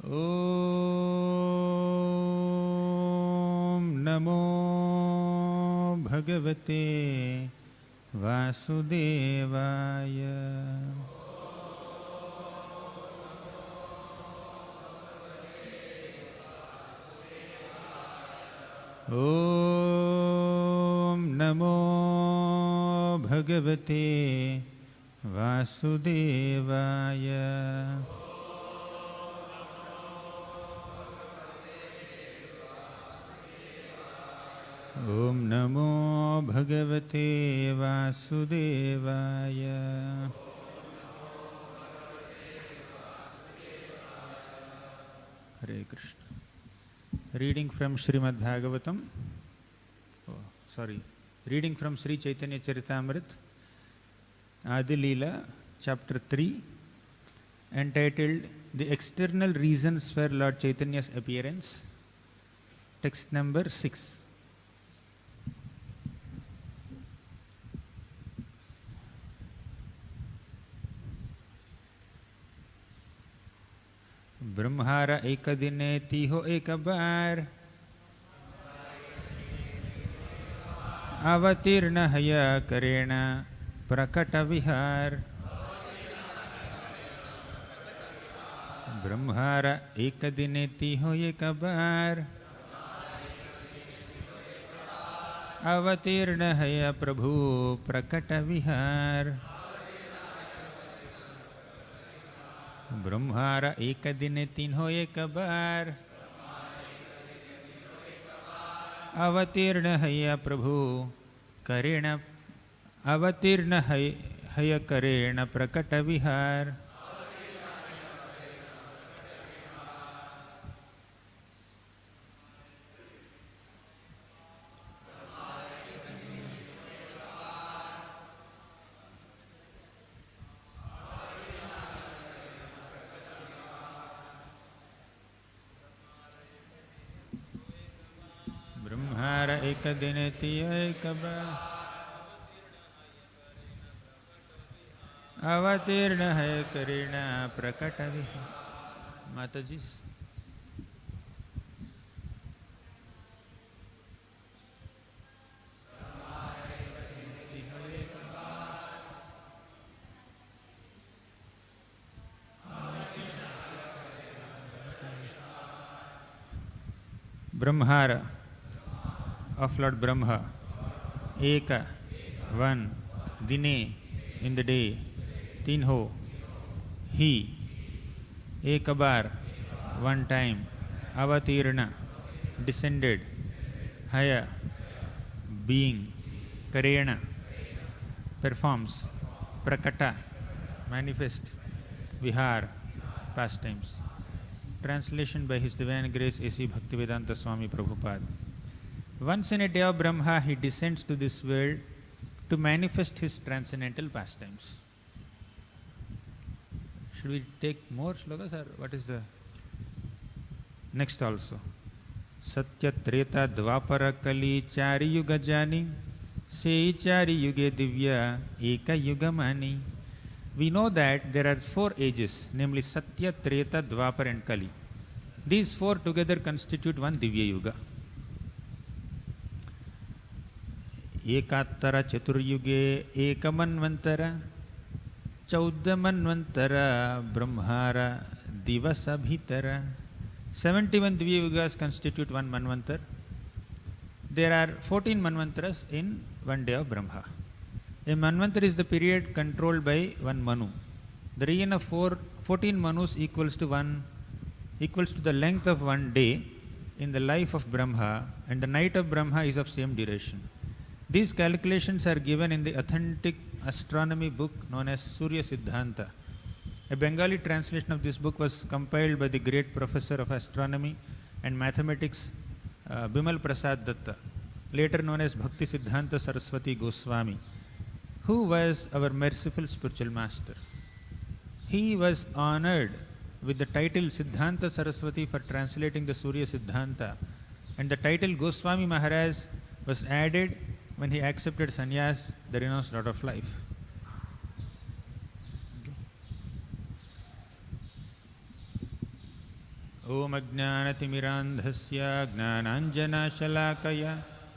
Om Namo Bhagavate Vasudevaya. Om Namo Bhagavate Vasudevaya. Om Namo Bhagavate Vasudevaya. Hare Krishna. Reading from Srimad Bhagavatam. Reading from Sri Caitanya Charitamrit, Adi Leela, chapter 3, entitled The External Reasons for Lord Chaitanya's Appearance, text number 6. ब्रह्मारा एक दिने तीहो एक बार अवतीर्ण हया करेण प्रकट विहार. ब्रह्मारा एक दिने तीहो एक बार अवतीर्ण हया प्रभु प्रकट विहार. ब्रह्मारा एक दिन तीन हो एक बार अवतीर्ण हय प्रभु करेण अवतीर्ण हय करेण प्रकट विहार. ब्रह्मार एक दिन तीय एक बार अवतीर्ण है करेण प्रकट विहार. माताजी. ब्रह्मार of Lord Brahma, Eka, one, Dine, in the day, Tinho, he, Ekabar, one time, Avatirna, descended, Haya, being, Karena, performs, Prakata, manifest, Vihar, pastimes. Translation by His Divine Grace A.C. Bhaktivedanta Swami Prabhupada. Once in a day of Brahma, he descends to this world to manifest his transcendental pastimes. Should we take more slokas or what is the next also? Satya Treta Dvapara Kali Chari Yuga Jani Se Chari Yuge Divya Eka Yuga Mani. We know that there are 4 ages, namely Satya, Treta, Dvapara and Kali. These 4 together constitute one Divya Yuga. एकात्तर चतुर्युगे एकमन्वंतर 14 मन्वंतर ब्रह्मार दिवस भीतर. 71 Divya Yugas constitute one Manvantar. There are 14 Manvantaras in one day of Brahma. A Manvantar is the period controlled by one Manu. The region of 14 Manus equals to the length of one day in the life of Brahma, and the night of Brahma is of same duration. These calculations are given in the authentic astronomy book known as Surya Siddhanta. A Bengali translation of this book was compiled by the great professor of astronomy and mathematics Bimal Prasad Datta, later known as Bhakti Siddhanta Saraswati Goswami, who was our merciful spiritual master. He was honored with the title Siddhanta Saraswati for translating the Surya Siddhanta, and the title Goswami Maharaj was added when he accepted sannyas, the renounced lot of life. ॐ अज्ञानतिमिरान्धस्य ज्ञानाञ्जनशलाकया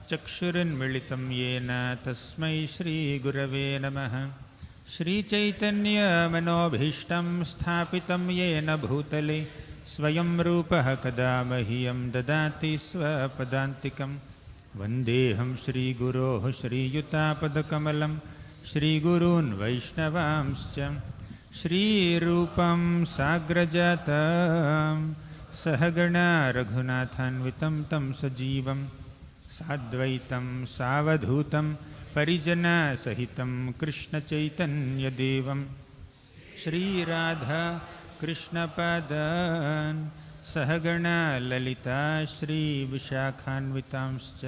चक्षुरुन्मिलितं येन तस्मै श्रीगुरवे नमः। श्रीचैतन्यमनोभीष्टं स्थापितं येन भूतले स्वयं रूपः कदा मह्यं ददाति स्वपदान्तिकं। वन्देऽहं श्रीगुरोः श्रीयुतापदकमलं श्रीगुरून् वैष्णवांश्च श्रीरूपं साग्रजातं सहगणा रघुनाथान्वितं तं सजीवं साद्वैतं सावधूतं परिजनसहितं कृष्णचैतन्यदेवं श्रीराधा कृष्णपादान् सहगणा ललिता श्रीविशाखान्वितांश्च।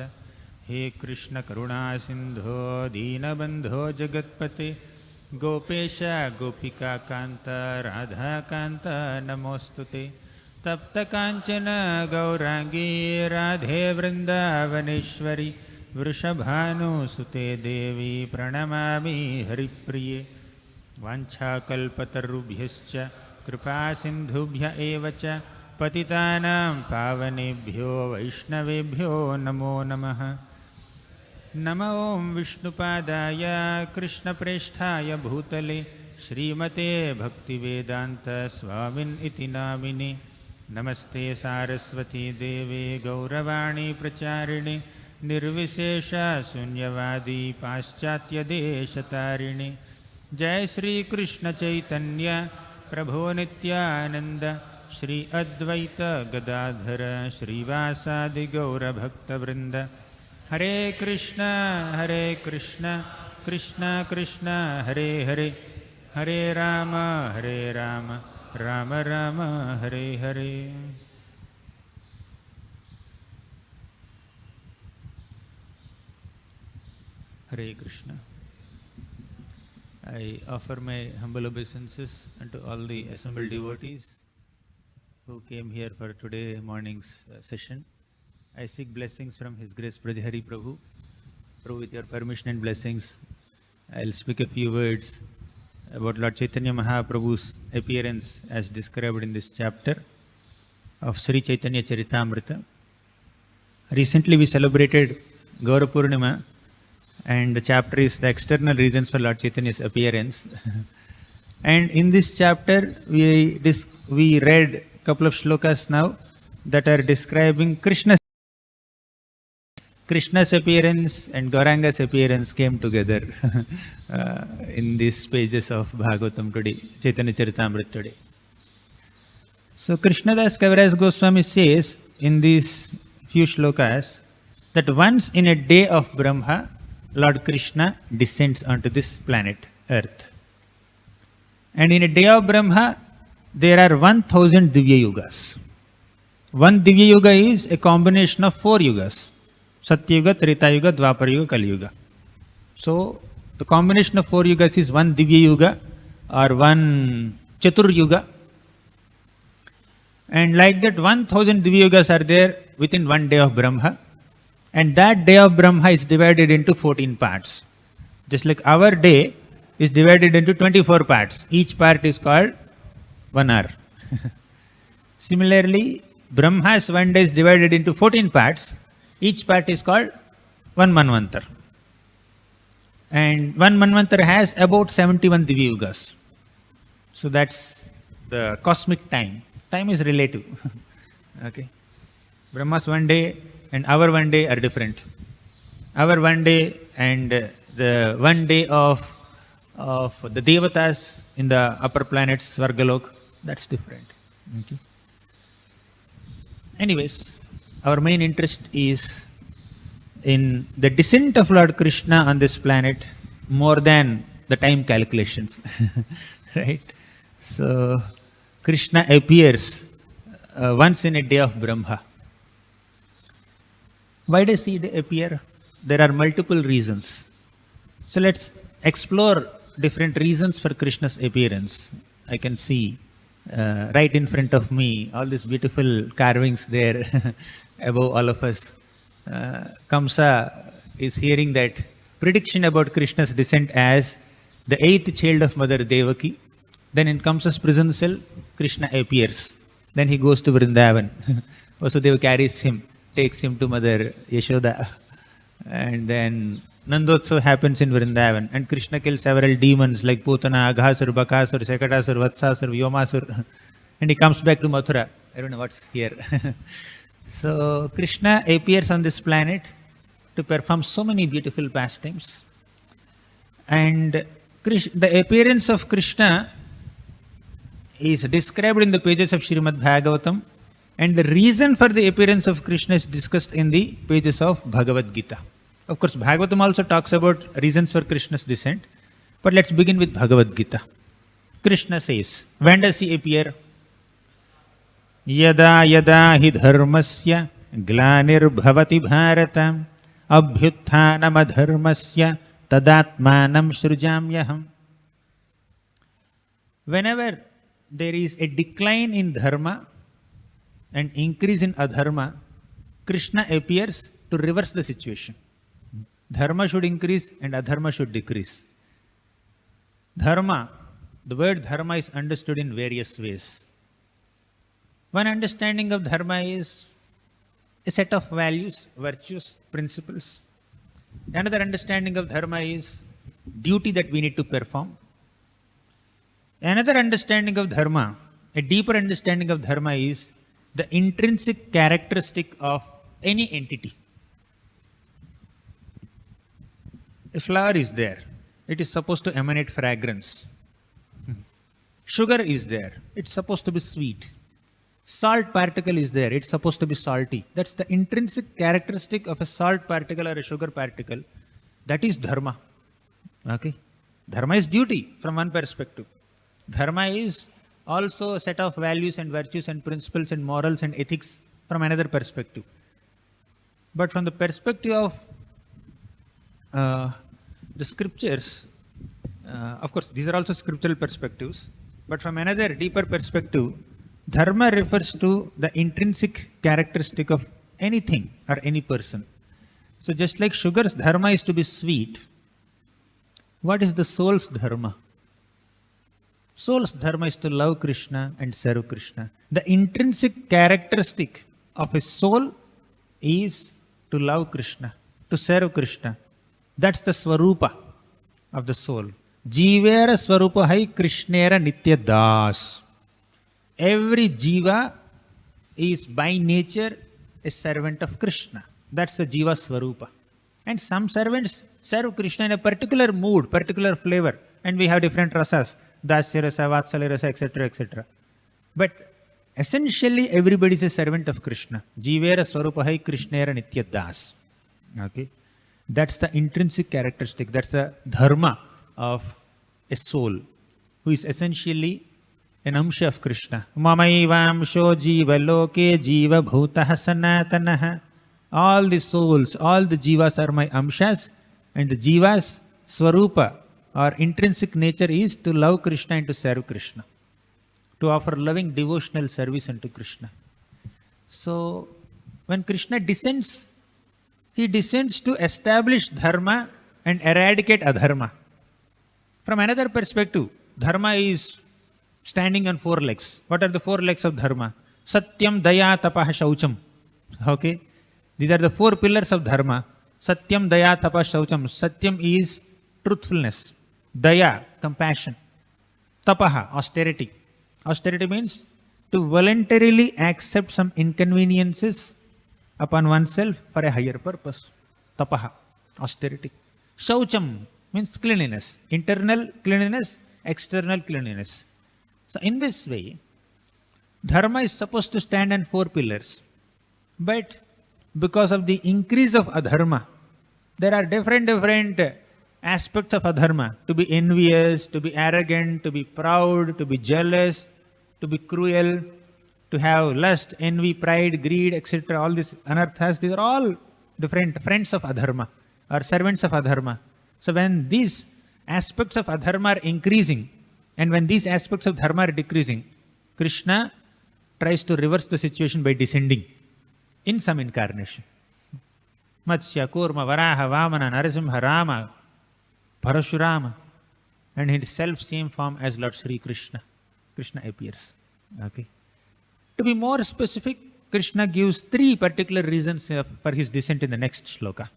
हे कृष्ण करुणा सिन्धो दीनबन्धो जगत्पते गोपेश गोपिका कान्त राधा कान्त नमोऽस्तुते। तप्त काञ्चन गौरांगी राधे वृन्दावनेश्वरी वृषभानुसुते देवी प्रणमामि हरिप्रिये। वाञ्छाकल्पतरुभ्यश्च कृपासिन्धुभ्य एव च पतितानां पावनेभ्यो वैष्णवेभ्यो नमो नमः। नमो ॐ विष्णुपादाय कृष्णप्रेष्ठाय भूतले श्रीमते भक्तिवेदान्त स्वामिन् इति नामिने। नमस्ते सारस्वती देवे गौरवाणी प्रचारिणे निर्विशेष शून्यवादी पाश्चात्यदेशतारिणे। जय श्री कृष्ण चैतन्य प्रभो नित्यानंद श्री अद्वैत गदाधर श्रीवासादि गौरभक्तवृंद। हरे Krishna Krishna Krishna Hare Hare Hare Ram Ram Ram Hare Hare. Hare Krishna. I offer my humble obeisances unto all the assembled devotees who came here for today morning's session. I seek blessings from His Grace Brajahari Prabhu. Prabhu, with your permission and blessings, I'll speak a few words about Lord Chaitanya Mahaprabhu's appearance as described in this chapter of Sri Chaitanya Charitamrita. Recently we celebrated Gaura Purnima, and the chapter is the external reasons for Lord Chaitanya's appearance. And in this chapter we read a couple of shlokas now that are describing Krishna's appearance and Gauranga's appearance came together in these pages of Bhagavatam today, Chaitanya Charitamrita today. So Krishnadas Kaviraj Goswami says in these few shlokas that once in a day of Brahma, Lord Krishna descends onto this planet Earth. And in a day of Brahma, there are 1000 Divya Yugas. One Divya Yuga is a combination of 4 yugas: Satya Yuga, Treta Yuga, Dwapara Yuga, Kali Yuga. So the combination of 4 yugas is one Divya Yuga or one Chatur Yuga. And like that, 1000 Divya Yugas are there within one day of Brahma. And that day of Brahma is divided into 14 parts. Just like our day is divided into 24 parts. Each part is called 1 hour. Similarly, Brahma's one day is divided into 14 parts. Each part is called 1 Manvantar. And 1 Manvantar has about 71 Divya Yugas. So that's the cosmic time. Time is relative. Okay. Brahma's one day and our one day are different. Our one day and the one day of the Devatas in the upper planets, Svargalok, that's different. Okay. Anyways, our main interest is in the descent of Lord Krishna on this planet more than the time calculations. Right? So, Krishna appears once in a day of Brahma. Why does he appear? There are multiple reasons. So let's explore different reasons for Krishna's appearance. I can see right in front of me all these beautiful carvings there above all of us. Kamsa is hearing that prediction about Krishna's descent as the 8th child of Mother Devaki. Then in Kamsa's prison cell, Krishna appears Then he goes to Vrindavan. Vasudeva carries him, takes him to Mother Yashoda. And then Nandotsav happens in Vrindavan. And Krishna kills several demons like Putana, Aghasur, Bakasur, Sekatasur, Vatsasur, Vyomasur. And he comes back to Mathura. I don't know what's here. So Krishna appears on this planet to perform so many beautiful pastimes. And the appearance of Krishna is described in the pages of Srimad Bhagavatam, and the reason for the appearance of Krishna is discussed in the pages of Bhagavad Gita. Of course, Bhagavatam also talks about reasons for Krishna's descent, but let's begin with Bhagavad Gita. Krishna says, when does he appear? Yada yada hi dharmasya glanir-bhavati bharata abhyutthanam-adharmasya tadatmanam srujamyaham. Whenever there is a decline in dharma and increase in adharma, Krishna appears to reverse the situation. Dharma should increase and adharma should decrease. Dharma, the word dharma is understood in various ways. One understanding of dharma is a set of values, virtues, principles. Another understanding of dharma is duty that we need to perform. Another understanding of dharma, a deeper understanding of dharma, is the intrinsic characteristic of any entity. A flower is there. It is supposed to emanate fragrance. Sugar is there. It's supposed to be sweet. Salt particle is there. It's supposed to be salty. That's the intrinsic characteristic of a salt particle or a sugar particle. That is dharma. Okay? Dharma is duty from one perspective. Dharma is also a set of values and virtues and principles and morals and ethics from another perspective. But from the perspective of the scriptures, of course, these are also scriptural perspectives, but from another deeper perspective, dharma refers to the intrinsic characteristic of anything or any person. So just like sugar's dharma is to be sweet, what is the soul's dharma? Soul's dharma is to love Krishna and serve Krishna. The intrinsic characteristic of a soul is to love Krishna, to serve Krishna. That's the swarupa of the soul. Jivera swarupa hai Krishnera nitya das. Every jiva is by nature a servant of Krishna. That's the jiva swarupa. And some servants serve Krishna in a particular mood, particular flavor. And we have different rasas. Dasya rasa, Vatsalya rasa, etc., etc. But essentially, everybody is a servant of Krishna. Jivera swarupahai Krishnera nitya das. Okay? That's the intrinsic characteristic. That's the dharma of a soul, who is essentially an amsha of Krishna. Mamaivamsho jiva loke jiva bhutah sanatanaha. All the souls, all the jivas are my amshas, and the jivas swarupa, our intrinsic nature, is to love Krishna and to serve Krishna, to offer loving devotional service unto Krishna. So, when Krishna descends, he descends to establish dharma and eradicate adharma. From another perspective, dharma is standing on four legs. What are the four legs of dharma? Satyam, Daya, Tapah, Shaucham. Okay? These are the four pillars of dharma. Satyam, Daya, Tapah, Shaucham. Satyam is truthfulness. Daya, compassion. Tapaha, austerity. Austerity means to voluntarily accept some inconveniences upon oneself for a higher purpose. Tapaha, austerity. Shaucham means cleanliness. Internal cleanliness, external cleanliness. So in this way, dharma is supposed to stand on four pillars. But because of the increase of adharma, there are different aspects of adharma. To be envious, to be arrogant, to be proud, to be jealous, to be cruel, to have lust, envy, pride, greed, etc. All these anarthas, these are all different friends of adharma or servants of adharma. So when these aspects of adharma are increasing and when these aspects of dharma are decreasing, Krishna tries to reverse the situation by descending in some incarnation. Matsya, Kurma, Varaha, Vamana, Narasimha, Rama, Parashurama, and in his self-same form as Lord Sri Krishna. Krishna appears. Okay. To be more specific, Krishna gives 3 particular reasons for his descent in the next shloka.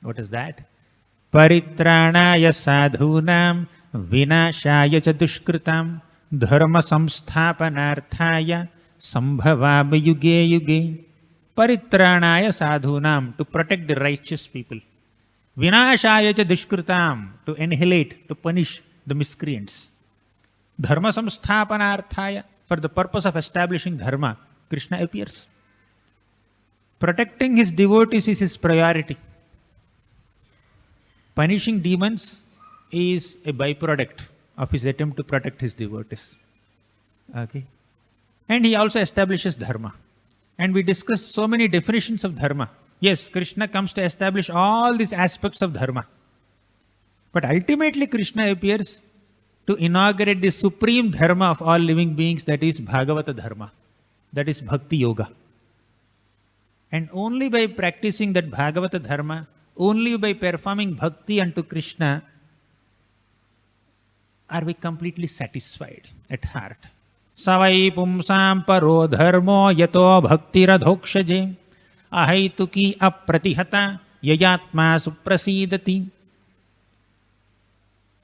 What is that? Paritranaya sadhunam vinashaya cha dushkritam dharma samsthapanarthaya sambhavami yuge yuge. Paritranaya sadhunam, to protect the righteous people. Vinashaya cha dushkritam, to annihilate, to punish the miscreants. Dharma samsthapanarthaya, for the purpose of establishing dharma, Krishna appears. Protecting his devotees is his priority. Punishing demons is a byproduct of his attempt to protect his devotees. Okay. And he also establishes dharma. And we discussed so many definitions of dharma. Yes, Krishna comes to establish all these aspects of dharma. But ultimately Krishna appears to inaugurate the supreme dharma of all living beings, that is Bhagavata dharma, that is Bhakti Yoga. And only by practicing that Bhagavata dharma, only by performing bhakti unto Krishna, are we completely satisfied at heart. Savai pumsam paro dharmo yato bhakti radhokshaje ahaituki apratihata yayatma suprasidati.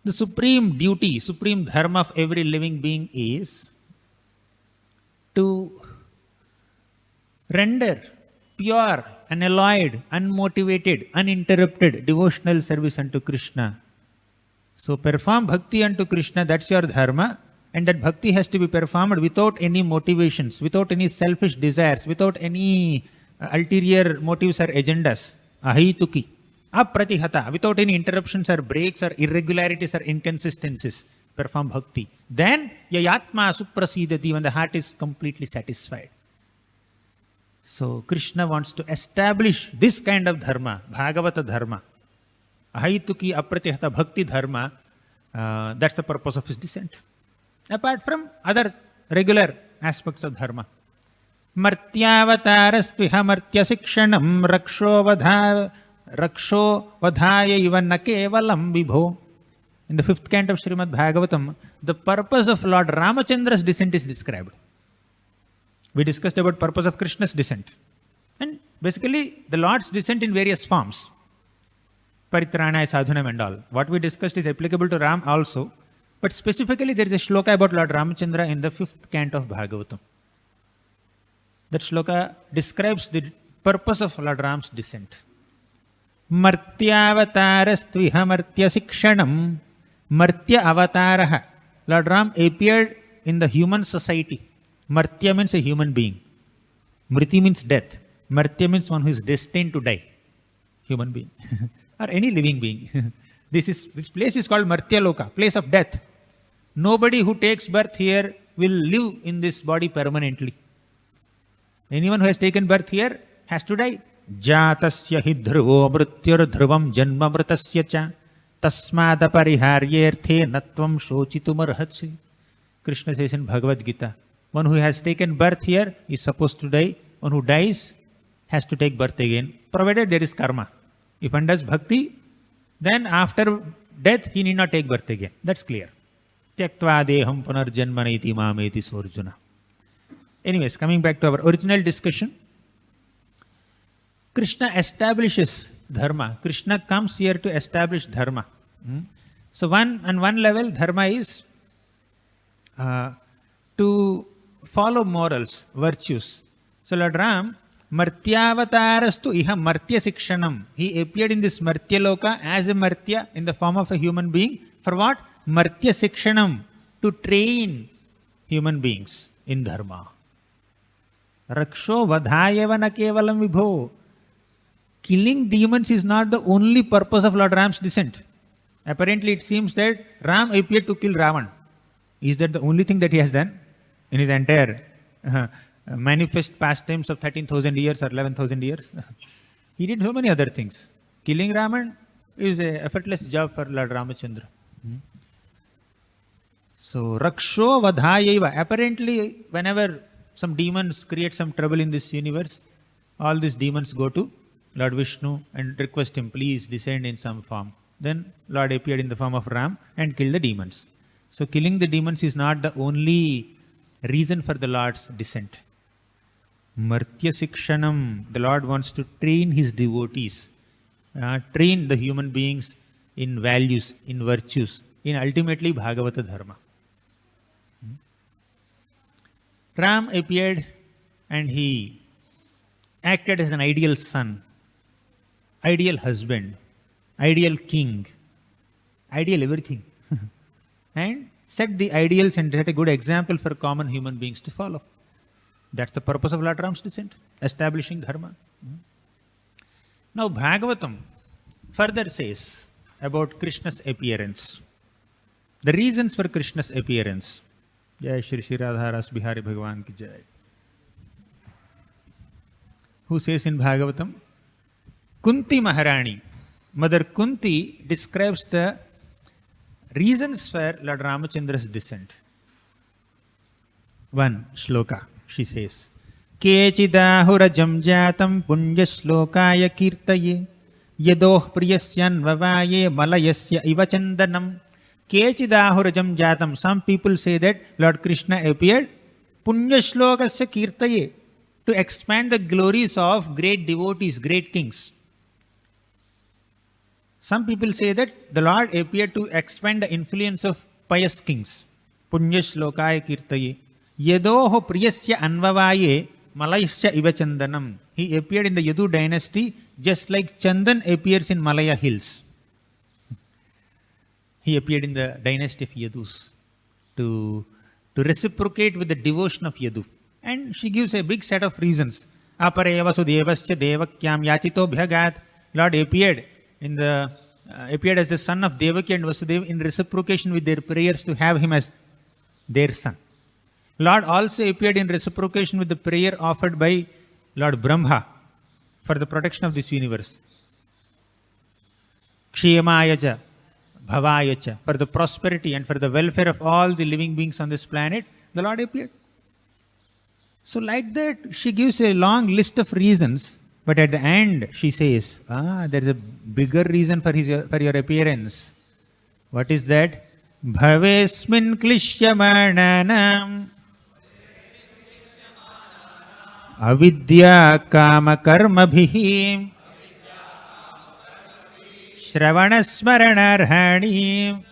The supreme duty, supreme dharma of every living being is to render pure, unalloyed, unmotivated, uninterrupted devotional service unto Krishna. So perform bhakti unto Krishna, that's your dharma, and that bhakti has to be performed without any motivations, without any selfish desires, without any ulterior motives or agendas. Ahituki. Apratihata, without any interruptions or breaks or irregularities or inconsistencies, perform bhakti. Then, yayatma suprasidati, when the heart is completely satisfied. So, Krishna wants to establish this kind of dharma, Bhagavata dharma. Ahaituki apratihata bhakti dharma, that's the purpose of his descent. Apart from other regular aspects of dharma. Martyavatarastviha martya sikshanam raksho vadhaya iva kevalam vibho. In the 5th canto of Srimad Bhagavatam, the purpose of Lord Ramachandra's descent is described. We discussed about purpose of Krishna's descent. And basically, the Lord's descent in various forms. Paritranaya sadhunam and all. What we discussed is applicable to Ram also. But specifically, there is a shloka about Lord Ramachandra in the 5th canto of Bhagavatam. That shloka describes the purpose of Lord Ram's descent. Martyavatarastviha martya sikshanam. Martya avataraha. Lord Ram appeared in the human society. Martya means a human being. Mriti means death. Martya means one who is destined to die. Human being. Or any living being. This place is called Martya Loka, place of death. Nobody who takes birth here will live in this body permanently. Anyone who has taken birth here has to die. Jatasya hi dhruvo mrityur dhruvam janma mritasya cha tasmada pariharyerthe natvam shochitum arhatsi. Krishna says in Bhagavad Gita, one who has taken birth here is supposed to die. One who dies has to take birth again, provided there is karma. If one does bhakti, then after death he need not take birth again. That's clear. Tyaktva deham punarjanmaneti mameti sorjuna. Anyways, coming back to our original discussion, Krishna establishes dharma. Krishna comes here to establish dharma. So on one level, dharma is to follow morals, virtues. So Lord Ram, Martyavatarastu iha Martya Sikshanam. He appeared in this Martya Loka as a Martya in the form of a human being. For what? Martya Sikshanam. To train human beings in dharma. Raksho vadhayeva na kevalam vibho. Killing demons is not the only purpose of Lord Ram's descent. Apparently it seems that Ram appeared to kill Ravan. Is that the only thing that he has done in his entire manifest pastimes of 13,000 years or 11,000 years? He did so many other things. Killing Ravan is an effortless job for Lord Ramachandra. So, Raksho Vadhayaiva. Apparently, whenever some demons create some trouble in this universe, all these demons go to Lord Vishnu and request him, please descend in some form. Then Lord appeared in the form of Ram and killed the demons. So killing the demons is not the only reason for the Lord's descent. Martya Sikshanam. The Lord wants to train His devotees, train the human beings in values, in virtues, in ultimately Bhagavata Dharma. Ram appeared and he acted as an ideal son, ideal husband, ideal king, ideal everything. And set the ideals and set a good example for common human beings to follow. That's the purpose of Lord Ram's descent, establishing Dharma. Now Bhagavatam further says about Krishna's appearance. The reasons for Krishna's appearance. Jai Shri Shri Radha Ras Bihari Bhagavan ki Jai. Who says in Bhagavatam? Kunti Maharani, Mother Kunti describes the reasons for Lord Ramachandra's descent. One shloka, she says, Kechidahurajam jatam punya shlokaya kirtaye yadoh priyasyan vavaye malayasya ivachandanam. Kechidahurajam jatam. Some people say that Lord Krishna appeared punya shlokasya kirtaye, to expand the glories of great devotees, great kings. Some people say that the Lord appeared to expand the influence of pious kings. Punya shlokaya kirtaye. Yadoho priyasya anvavaye malayasya ivachandanam. He appeared in the Yadu dynasty just like Chandan appears in Malaya hills. He appeared in the dynasty of Yadus to reciprocate with the devotion of Yadu. And she gives a big set of reasons. Apareva sudevasya devakyam yachito bhagat. Lord appeared appeared as the son of Devaki and Vasudeva in reciprocation with their prayers to have him as their son. Lord also appeared in reciprocation with the prayer offered by Lord Brahma for the protection of this universe. Kshemayacha, Bhavayacha, for the prosperity and for the welfare of all the living beings on this planet, the Lord appeared. So like that, she gives a long list of reasons, but at the end she says, there is a bigger reason for your appearance. What is that? Bhavesmin klishyamananam avidya kama karmabhihim shravanasmaranarhani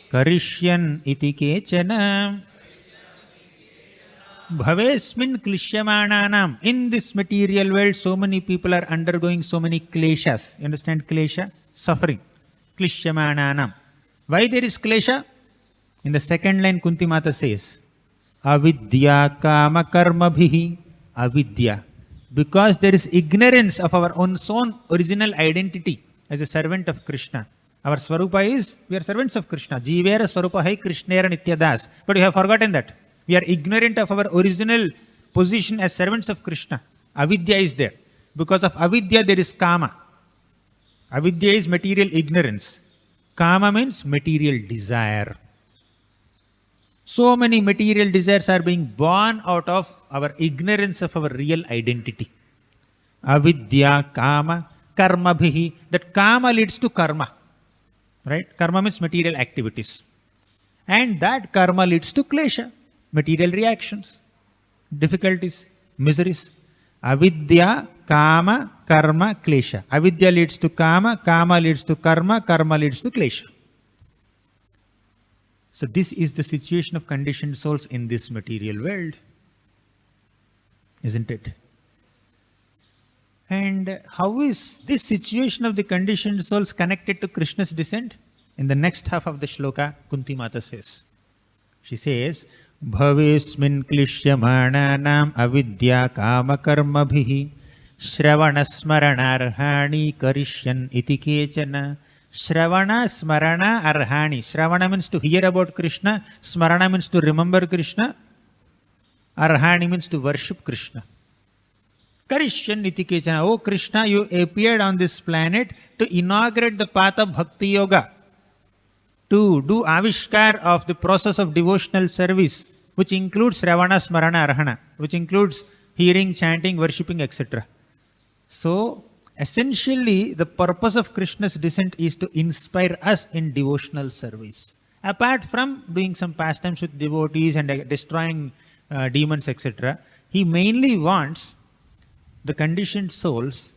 karishyan iti kechana. Bhavesmin klishyamananam. In this material world, so many people are undergoing so many kleshas. You understand klesha? Suffering. Klishyamananam. Why there is klesha? In the second line, Kunti Mata says, avidya kama karma bhihi. Avidya. Because there is ignorance of our own original identity as a servant of Krishna. Our Swarupa is, we are servants of Krishna. Jivera Swarupa hai Krishnera Nityadas. But we have forgotten that. We are ignorant of our original position as servants of Krishna. Avidya is there. Because of avidya, there is kama. Avidya is material ignorance. Kama means material desire. So many material desires are being born out of our ignorance of our real identity. Avidya, kama, karma bhihi. That kama leads to karma. Right? Karma means material activities. And that karma leads to klesha. Material reactions, difficulties, miseries. Avidya, kama, karma, klesha. Avidya leads to kama, kama leads to karma, karma leads to klesha. So this is the situation of conditioned souls in this material world. Isn't it? And how is this situation of the conditioned souls connected to Krishna's descent? In the next half of the shloka, Kunti Mata says. She says, Bhavesmin klishyamananam avidya kama karma bhihi shravana smarana arhani karishyan iti kechana. Shravana smarana arhani. Shravana means to hear about Krishna. Smarana means to remember Krishna. Arhani means to worship Krishna. Karishyan iti kechana. Oh Krishna, you appeared on this planet to inaugurate the path of Bhakti Yoga, to do avishkar of the process of devotional service, which includes Ravana, Smarana, Arhana, which includes hearing, chanting, worshipping, etc. So, essentially, the purpose of Krishna's descent is to inspire us in devotional service. Apart from doing some pastimes with devotees and destroying demons, etc. He mainly wants the conditioned souls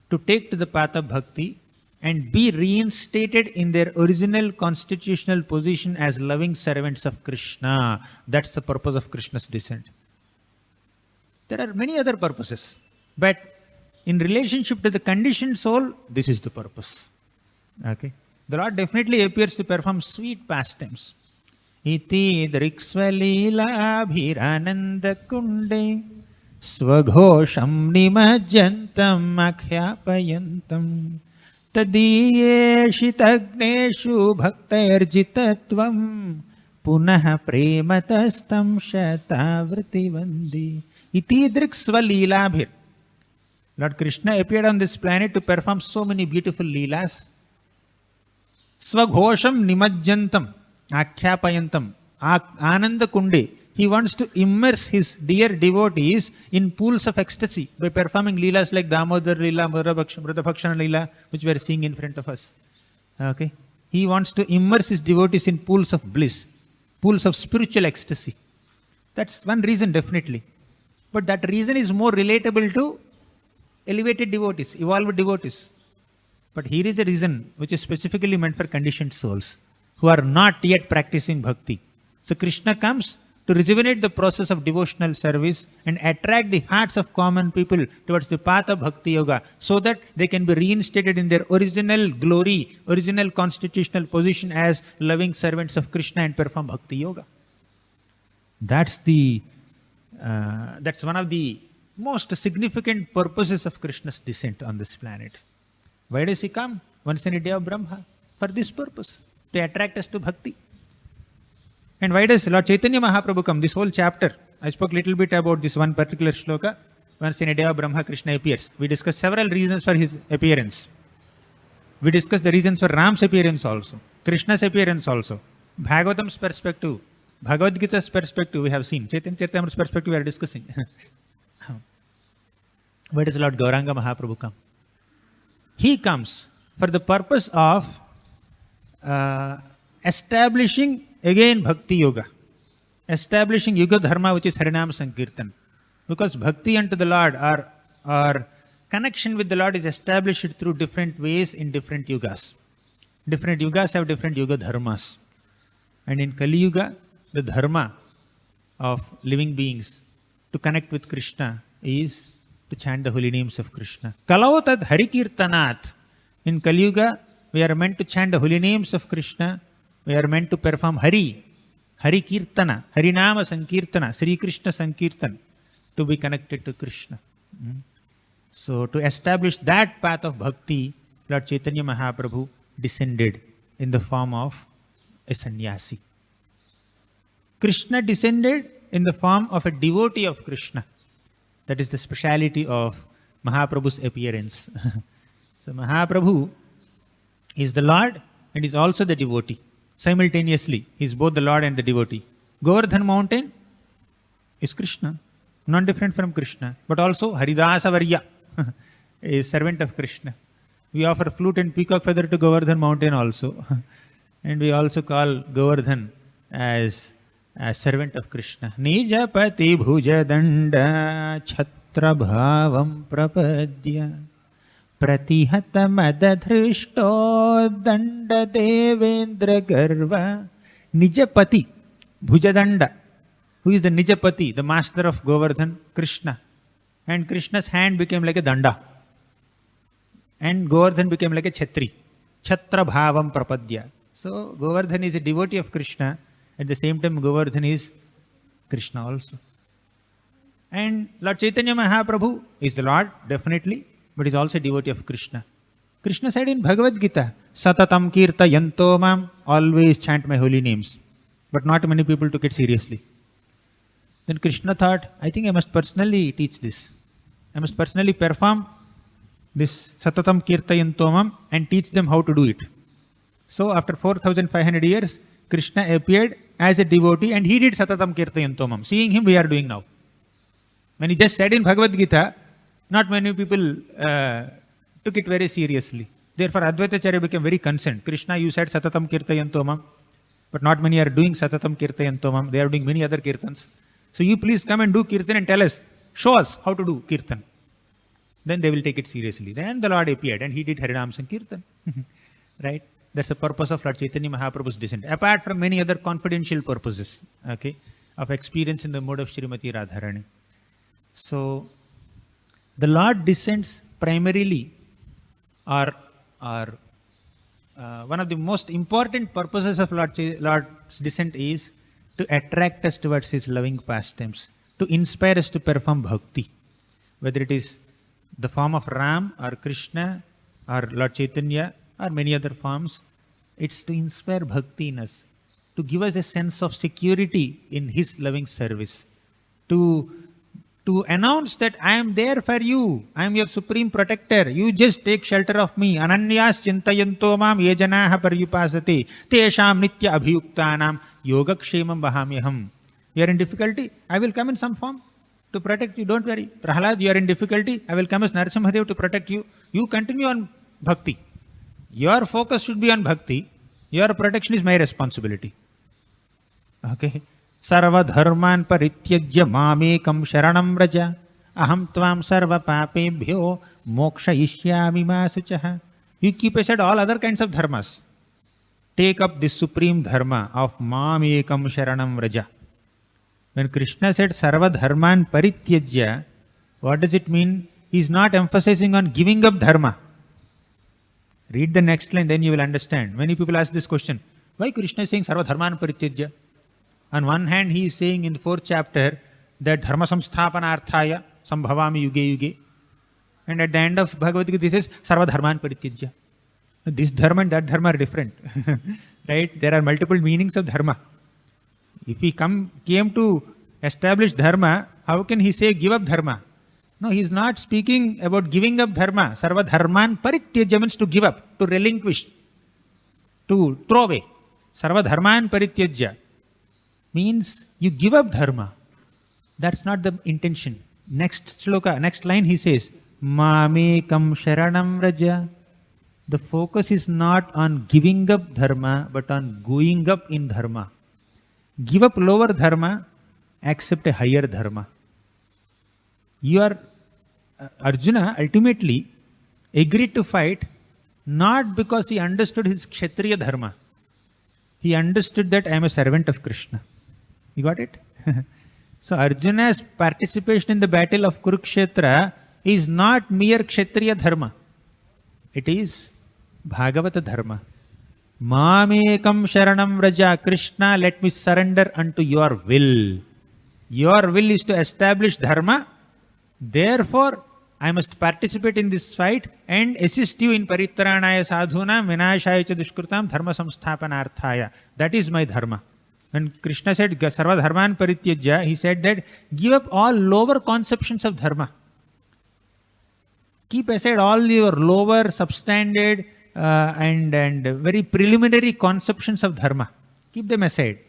to take to the path of bhakti and be reinstated in their original constitutional position as loving servants of Krishna. That's the purpose of Krishna's descent. There are many other purposes, but in relationship to the conditioned soul, this is the purpose. Okay. The Lord definitely appears to perform sweet pastimes. Iti driksvalila bhirananda kunde svaghosham nimajyantam akhyaapayantam tadiyeshitagneshu bhaktayarjitatvam punah prematastam shatavriti vandi. Iti driksvalila bhir. Lord Krishna appeared on this planet to perform so many beautiful leelas. Svaghosham nimajyantam akhyaapayantam ananda kunde. He wants to immerse his dear devotees in pools of ecstasy by performing leelas like Damodar Leela, Mrudabhakshana Leela, which we are seeing in front of us. Okay. He wants to immerse his devotees in pools of bliss, pools of spiritual ecstasy. That's one reason, definitely. But that reason is more relatable to elevated devotees, evolved devotees. But here is the reason which is specifically meant for conditioned souls who are not yet practicing bhakti. So Krishna comes to rejuvenate the process of devotional service and attract the hearts of common people towards the path of bhakti yoga so that they can be reinstated in their original glory, original constitutional position as loving servants of Krishna and perform bhakti yoga. That's one of the most significant purposes of Krishna's descent on this planet. Why does he come? Once in a day of Brahma. For this purpose, to attract us to bhakti. And why does Lord Caitanya Mahaprabhu come? This whole chapter, I spoke a little bit about this one particular shloka. Once in a day of Brahma, Krishna appears. We discussed several reasons for his appearance. We discussed the reasons for Ram's appearance also. Krishna's appearance also. Bhagavatam's perspective. Bhagavad Gita's perspective we have seen. Chaitanya Charitamrita's perspective we are discussing. Why does Lord Gauranga Mahaprabhu come? He comes for the purpose of establishing again Bhakti Yoga. Establishing Yuga Dharma, which is Harinam Sankirtan. Because Bhakti unto the Lord or connection with the Lord is established through different ways in different yugas. Different yugas have different Yuga Dharmas. And in Kali Yuga, the Dharma of living beings to connect with Krishna is to chant the holy names of Krishna. Kalaotad Harikirtanat. In Kali Yuga, we are meant to chant the holy names of Krishna. We are meant to perform Hari Kirtana, Harinama Sankirtana, Sri Krishna Sankirtan, to be connected to Krishna. So, to establish that path of bhakti, Lord Chaitanya Mahaprabhu descended in the form of a sannyasi. Krishna descended in the form of a devotee of Krishna. That is the speciality of Mahaprabhu's appearance. So, Mahaprabhu is the Lord and is also the devotee. Simultaneously, he is both the Lord and the devotee. Govardhan mountain is Krishna, not different from Krishna, but also Haridasa Varya is servant of Krishna. We offer flute and peacock feather to Govardhan mountain also. And we also call Govardhan as servant of Krishna. Nijapati bhuja danda chhatra bhavam prapadya pratihata madadhrishto danda devendra garva. Nijapati bhujadanda. Who is the Nijapati? The master of Govardhan? Krishna. And Krishna's hand became like a danda. And Govardhan became like a chhatri. Chhatra bhavam prapadya. So Govardhan is a devotee of Krishna. At the same time, Govardhan is Krishna also. And Lord Chaitanya Mahaprabhu is the Lord, definitely, but is also a devotee of Krishna. Krishna said in Bhagavad Gita, Satatam kirta yanto mam, always chant my holy names. But not many people took it seriously. Then Krishna thought, I think I must personally teach this. I must personally perform this Satatam kirta yanto mam and teach them how to do it. So after 4,500 years, Krishna appeared as a devotee and he did Satatam Kirtayanto Mam. Seeing him, we are doing now. When he just said in Bhagavad Gita, not many people took it very seriously. Therefore, Advaitacharya became very concerned. Krishna, you said Satatam Kirtayanto Mam, but not many are doing Satatam Kirtayanto Mam. They are doing many other kirtans. So you please come and do kirtan and tell us, show us how to do kirtan. Then they will take it seriously. Then the Lord appeared and he did Harinam Sankirtan. Right? That's the purpose of Lord Chaitanya Mahaprabhu's descent. Apart from many other confidential purposes, okay, of experience in the mode of Srimati Radharani. So, the Lord descends primarily are one of the most important purposes of Lord's descent is to attract us towards His loving pastimes, to inspire us to perform bhakti. Whether it is the form of Ram or Krishna or Lord Chaitanya or many other forms, it's to inspire bhakti in us, to give us a sense of security in His loving service, to announce that I am there for you, I am your supreme protector, you just take shelter of me. Ananyas chintayanto mam ye janaha paryupasate tesham nitya abhiyuktanam yogakshemam vahamyaham. You are in difficulty, I will come in some form to protect you, don't worry. Prahlad, you are in difficulty, I will come as Narasimhadev to protect you. You continue on bhakti. Your focus should be on bhakti. Your protection is my responsibility. Okay. Sarva dharman parityajya mamekam sharanam raja aham tvam sarva papebhyo moksha ishyami masuchaha. You keep aside all other kinds of dharmas. Take up this supreme dharma of mamekam sharanam raja. When Krishna said sarva dharman parityajya, what does it mean? He is not emphasizing on giving up dharma. Read the next line, then you will understand. Many people ask this question, why Krishna is saying sarva dharman parityajya? On one hand, he is saying in the 4th chapter that dharma samsthapanarthaya sambhavami yuge yuge. And at the end of Bhagavad Gita, he says sarva dharman parityajya. This dharma and that dharma are different. Right? There are multiple meanings of dharma. If he came to establish dharma, how can he say give up dharma? No, he is not speaking about giving up dharma. Sarva dharman parityajya means to give up, to relinquish, to throw away. Sarva dharman parityajya means you give up dharma. That's not the intention. Next shloka, next line he says, Mamekam sharanam raja. The focus is not on giving up dharma, but on going up in dharma. Give up lower dharma, accept a higher dharma. Arjuna ultimately agreed to fight not because he understood his Kshatriya dharma. He understood that I am a servant of Krishna. You got it? So Arjuna's participation in the battle of Kurukshetra is not mere Kshatriya dharma. It is Bhagavata dharma. Mamekam sharanam raja. Krishna, let me surrender unto your will. Your will is to establish dharma. Therefore, I must participate in this fight and assist you in paritranaya sadhunam vinashaya cha dushkrutam dharma samsthapanarthaya. That is my dharma. When Krishna said sarva dharman parityajya, he said that give up all lower conceptions of dharma. Keep aside all your lower, substandard and very preliminary conceptions of dharma. Keep them aside.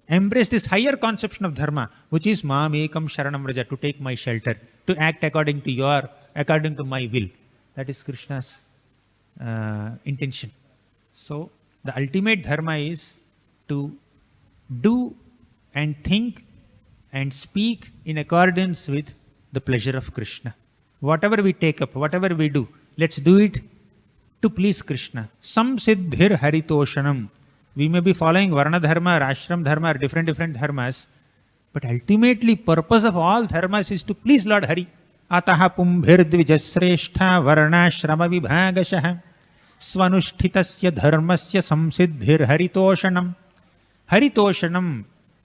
Embrace this higher conception of dharma, which is Mamekam sharanam raja, to take my shelter, to act according to my will. That is Krishna's intention. So, the ultimate dharma is to do and think and speak in accordance with the pleasure of Krishna. Whatever we take up, whatever we do, let's do it to please Krishna. Samsiddhir haritoshanam. We may be following Varna Dharma or Ashram Dharma or different dharmas, but ultimately purpose of all dharmas is to please Lord Hari. Ataha pumbhir dvijasreshta varnashrama vibhagashaha svanushthitasya dharmasya samsiddhir haritoshanam. Haritoshanam,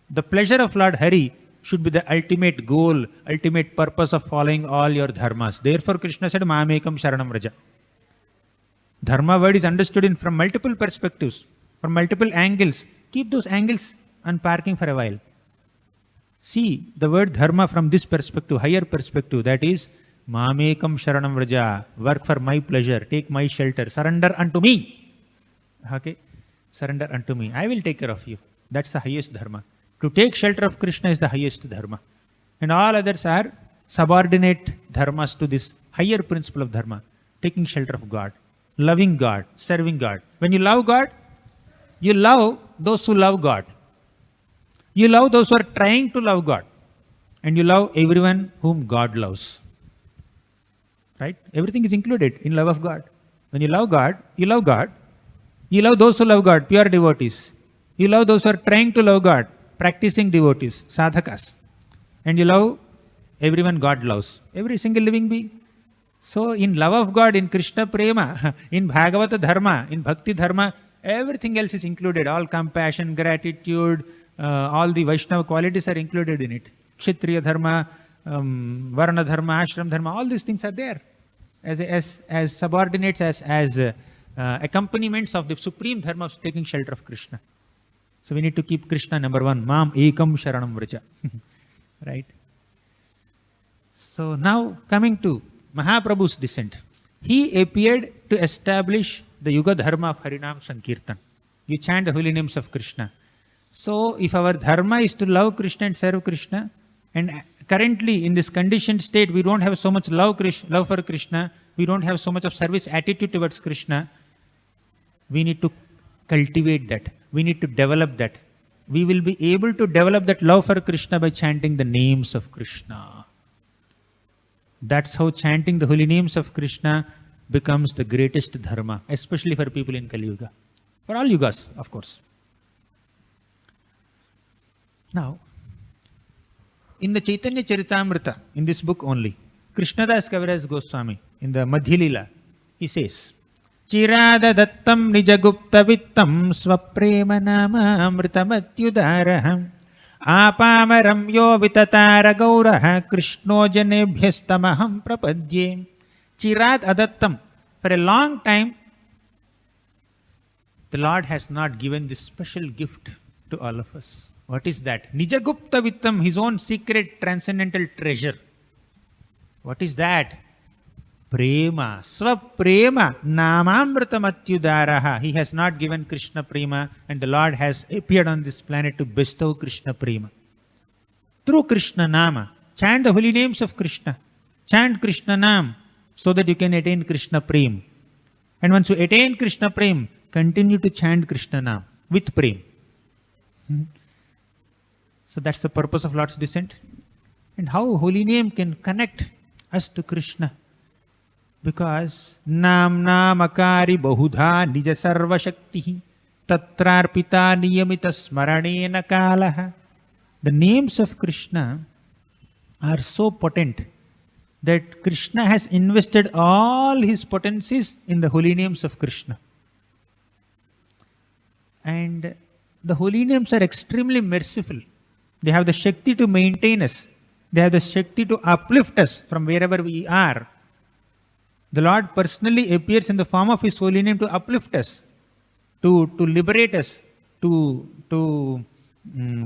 the pleasure of Lord Hari, should be the ultimate goal, ultimate purpose of following all your dharmas. Therefore Krishna said, Mamekam sharanam raja. Dharma word is understood from multiple perspectives, from multiple angles. Keep those angles unparking for a while. See the word dharma from this perspective, higher perspective, that is, Mamekam sharanam raja, work for my pleasure, take my shelter, surrender unto me. Okay? Surrender unto me. I will take care of you. That's the highest dharma. To take shelter of Krishna is the highest dharma. And all others are subordinate dharmas to this higher principle of dharma. Taking shelter of God, loving God, serving God. When you love God, you love those who love God. You love those who are trying to love God. and you love everyone whom God loves. Right? Everything is included in love of God. When you love God, you love God. You love those who love God, pure devotees. You love those who are trying to love God, practicing devotees, sadhakas. And you love everyone God loves, every single living being. So in love of God, in Krishna Prema, in Bhagavata Dharma, in Bhakti Dharma, everything else is included. All compassion, gratitude, all the Vaishnava qualities are included in it. Kshatriya Dharma, Varna Dharma, Ashram Dharma, all these things are there as subordinates, as accompaniments of the supreme Dharma of taking shelter of Krishna. So we need to keep Krishna number one. Mam ekam sharanam vraja. Right? So now coming to Mahaprabhu's descent. He appeared to establish the Yuga Dharma of Harinam Sankirtan. You chant the holy names of Krishna. So if our Dharma is to love Krishna and serve Krishna, and currently in this conditioned state we don't have so much love for Krishna, we don't have so much of service attitude towards Krishna, we need to cultivate that. We need to develop that. We will be able to develop that love for Krishna by chanting the names of Krishna. That's how chanting the holy names of Krishna becomes the greatest dharma, especially for people in Kali Yuga. For all yugas, of course. Now, in the Caitanya Charitamrita, in this book only, Krishnadas Kaviraj Goswami, in the Madhya Lila, he says, Chirada dattam nijagupta vittam swaprema nama amritamatyudaraham apamaram yo vitatara gauraha krishno janebhyastamaham prapadye. Chirad adattam. For a long time, the Lord has not given this special gift to all of us. What is that? Nijagupta vittam, his own secret transcendental treasure. What is that? Prema, swaprema, namamritamatyudaraha. He has not given Krishna prema, and the Lord has appeared on this planet to bestow Krishna prema. Through Krishna nama, chant the holy names of Krishna. Chant Krishna nam, so that you can attain Krishna prema. And once you attain Krishna prema, continue to chant Krishna nam with prema. So that's the purpose of Lord's descent. And how holy name can connect us to Krishna. Because nam namakari bahudha nija sarva shakti tatrarpita niyamita smaranena kalaha. The names of Krishna are so potent that Krishna has invested all his potencies in the holy names of Krishna. And the holy names are extremely merciful. They have the Shakti to maintain us. They have the Shakti to uplift us from wherever we are. The Lord personally appears in the form of His holy name to uplift us, to liberate us, to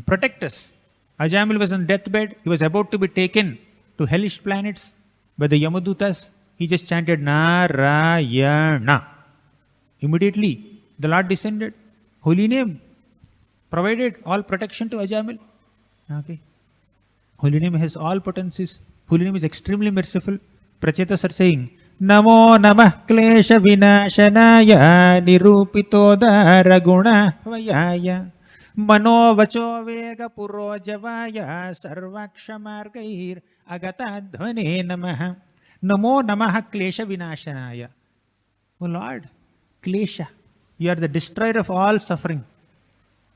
protect us. Ajamil was on deathbed. He was about to be taken to hellish planets by the Yamadutas. He just chanted Narayana. Immediately, the Lord descended. Holy name provided all protection to Ajamil. Okay. Holy name has all potencies. Holy name is extremely merciful. Prachetas are saying, Namo namah klesha vinashanaya nirupitodara guna vayaya mano vacho vega purojavaya sarvakshamargair agatadhvane namaha. Namo namah klesha vinashanaya. O Lord, klesha, you are the destroyer of all suffering,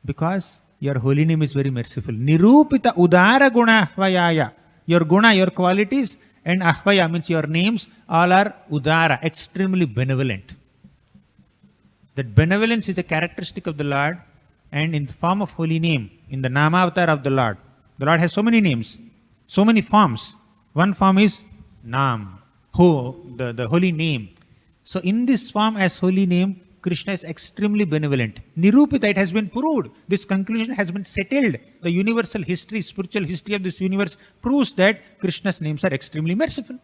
because your holy name is very merciful. Nirupita udara guna vayaya. Your guna, your qualities, and ahvaya means your names, all are udara, extremely benevolent. That benevolence is a characteristic of the Lord, and in the form of holy name, in the Namavatar of the Lord. The Lord has so many names, so many forms. One form is Nam, the holy name. So in this form as holy name, Krishna is extremely benevolent. Nirupita, it has been proved. This conclusion has been settled. The universal history, spiritual history of this universe proves that Krishna's names are extremely merciful.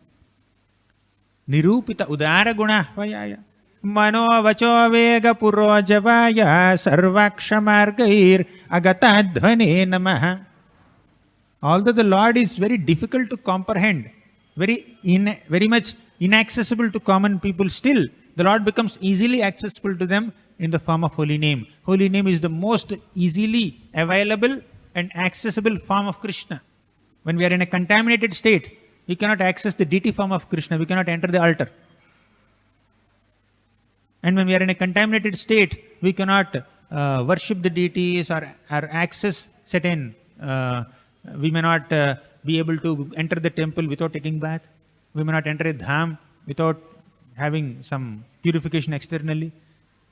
Nirupita udara guna vayaya mano vacho vega purojavaya sarvakshamargair agatadhvane namaha. Although the Lord is very difficult to comprehend, very much inaccessible to common people, still the Lord becomes easily accessible to them in the form of holy name. Holy name is the most easily available and accessible form of Krishna. When we are in a contaminated state, we cannot access the deity form of Krishna. We cannot enter the altar. And when we are in a contaminated state, we cannot worship the deities or access certain. We may not be able to enter the temple without taking bath. We may not enter a dham without having some purification externally.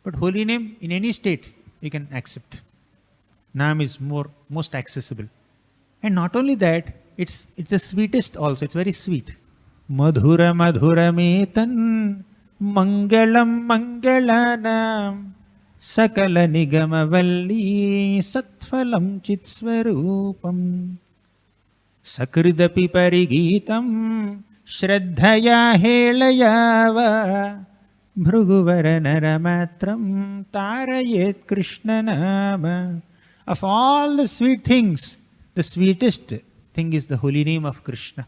But holy name, in any state, we can accept. Nam is most accessible. And not only that, it's the sweetest also. It's very sweet. Madhura madhura metan mangalam mangalanam sakala nigamavalli satphalam chitsvarupam sakridapi parigitam shraddhaya helayava bhruguvara naramatram tarayet Krishna nama. Of all the sweet things, the sweetest thing is the holy name of Krishna.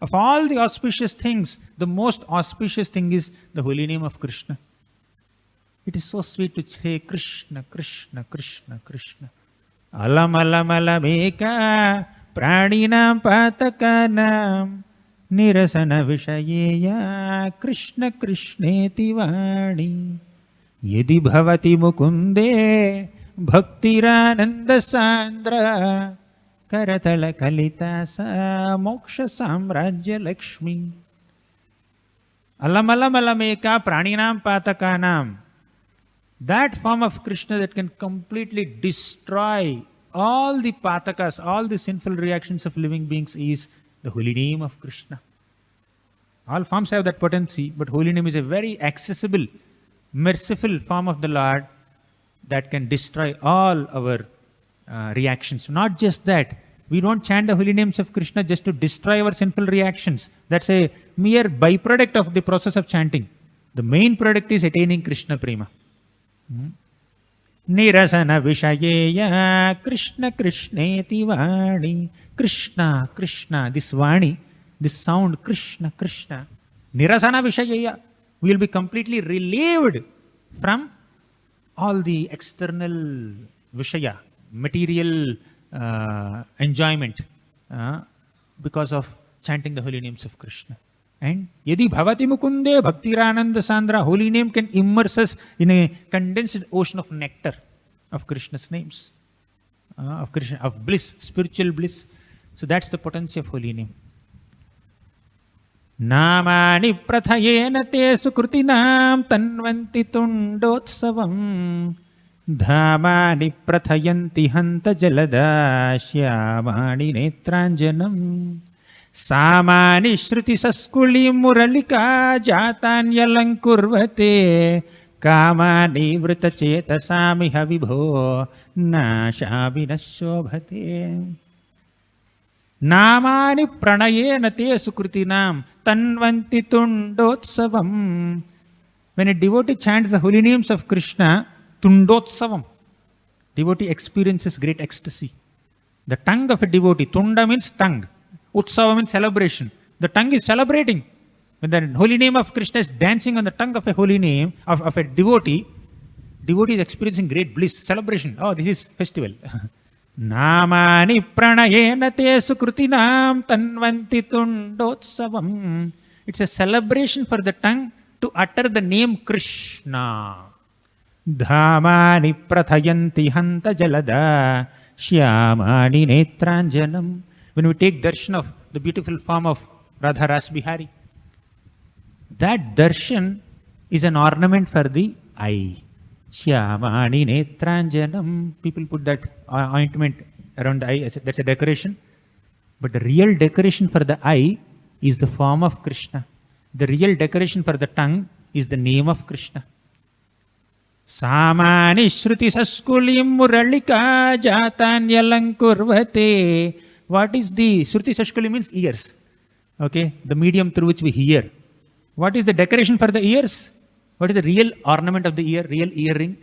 Of all the auspicious things, the most auspicious thing is the holy name of Krishna. It is so sweet to say Krishna, Krishna, Krishna, Krishna. Alam alam alameka pranina patakanam nirasana vishayeya Krishna Krishneti vani yedi bhavati mukunde bhaktirananda sandra karatala kalitasa moksha samrajya lakshmi. Alam alam alameka praninam patakanam. That form of Krishna that can completely destroy all the patakas, all the sinful reactions of living beings is the holy name of Krishna. All forms have that potency, but holy name is a very accessible, merciful form of the Lord that can destroy all our reactions. Not just that, we don't chant the holy names of Krishna just to destroy our sinful reactions. That's a mere byproduct of the process of chanting. The main product is attaining Krishna prema. Nirasana vishayeya Krishna Krishneti vani. Krishna, Krishna, this vani, this sound, Krishna, Krishna. Nirasana vishayeya. We will be completely relieved from all the external vishaya, material enjoyment because of chanting the holy names of Krishna. And yadi bhavati mukunde bhaktirananda sandra, holy name can immerse us in a condensed ocean of nectar of Krishna's names, of Krishna, of bliss, spiritual bliss. So that's the potency of holy name. Namani prathayena te sukrutinam tanvanti tundotsavam dhamani prathayanti hanta jalada shyamani netranjanam samani shruti saskuli muralika jatanyalankurvate kamani vrita chetasami havibho nashabi nashobhate. Namani pranayena te sukrutinam tanvanti tundotsavam. When a devotee chants the holy names of Krishna, tundotsavam, devotee experiences great ecstasy. The tongue of a devotee, tunda means tongue, utsava means celebration. The tongue is celebrating. When the holy name of Krishna is dancing on the tongue of a holy name, of a devotee, devotee is experiencing great bliss, celebration. Oh, this is festival. Namani pranayena te sukrutinam tanvanti tundotsavam. It's a celebration for the tongue to utter the name Krishna. Dhamani prathayanti hanta jalada shyamani netranjanam. When we take darshan of the beautiful form of Radha Ras Bihari, that darshan is an ornament for the eye. Shyamani netranjanam. People put that ointment around the eye. That's a decoration. But the real decoration for the eye is the form of Krishna. The real decoration for the tongue is the name of Krishna. Samani shruti saskulim muralika jatanyalankurvate. What is the shruti saskuli means ears. Okay, the medium through which we hear. What is the decoration for the ears? What is the real ornament of the ear, real earring?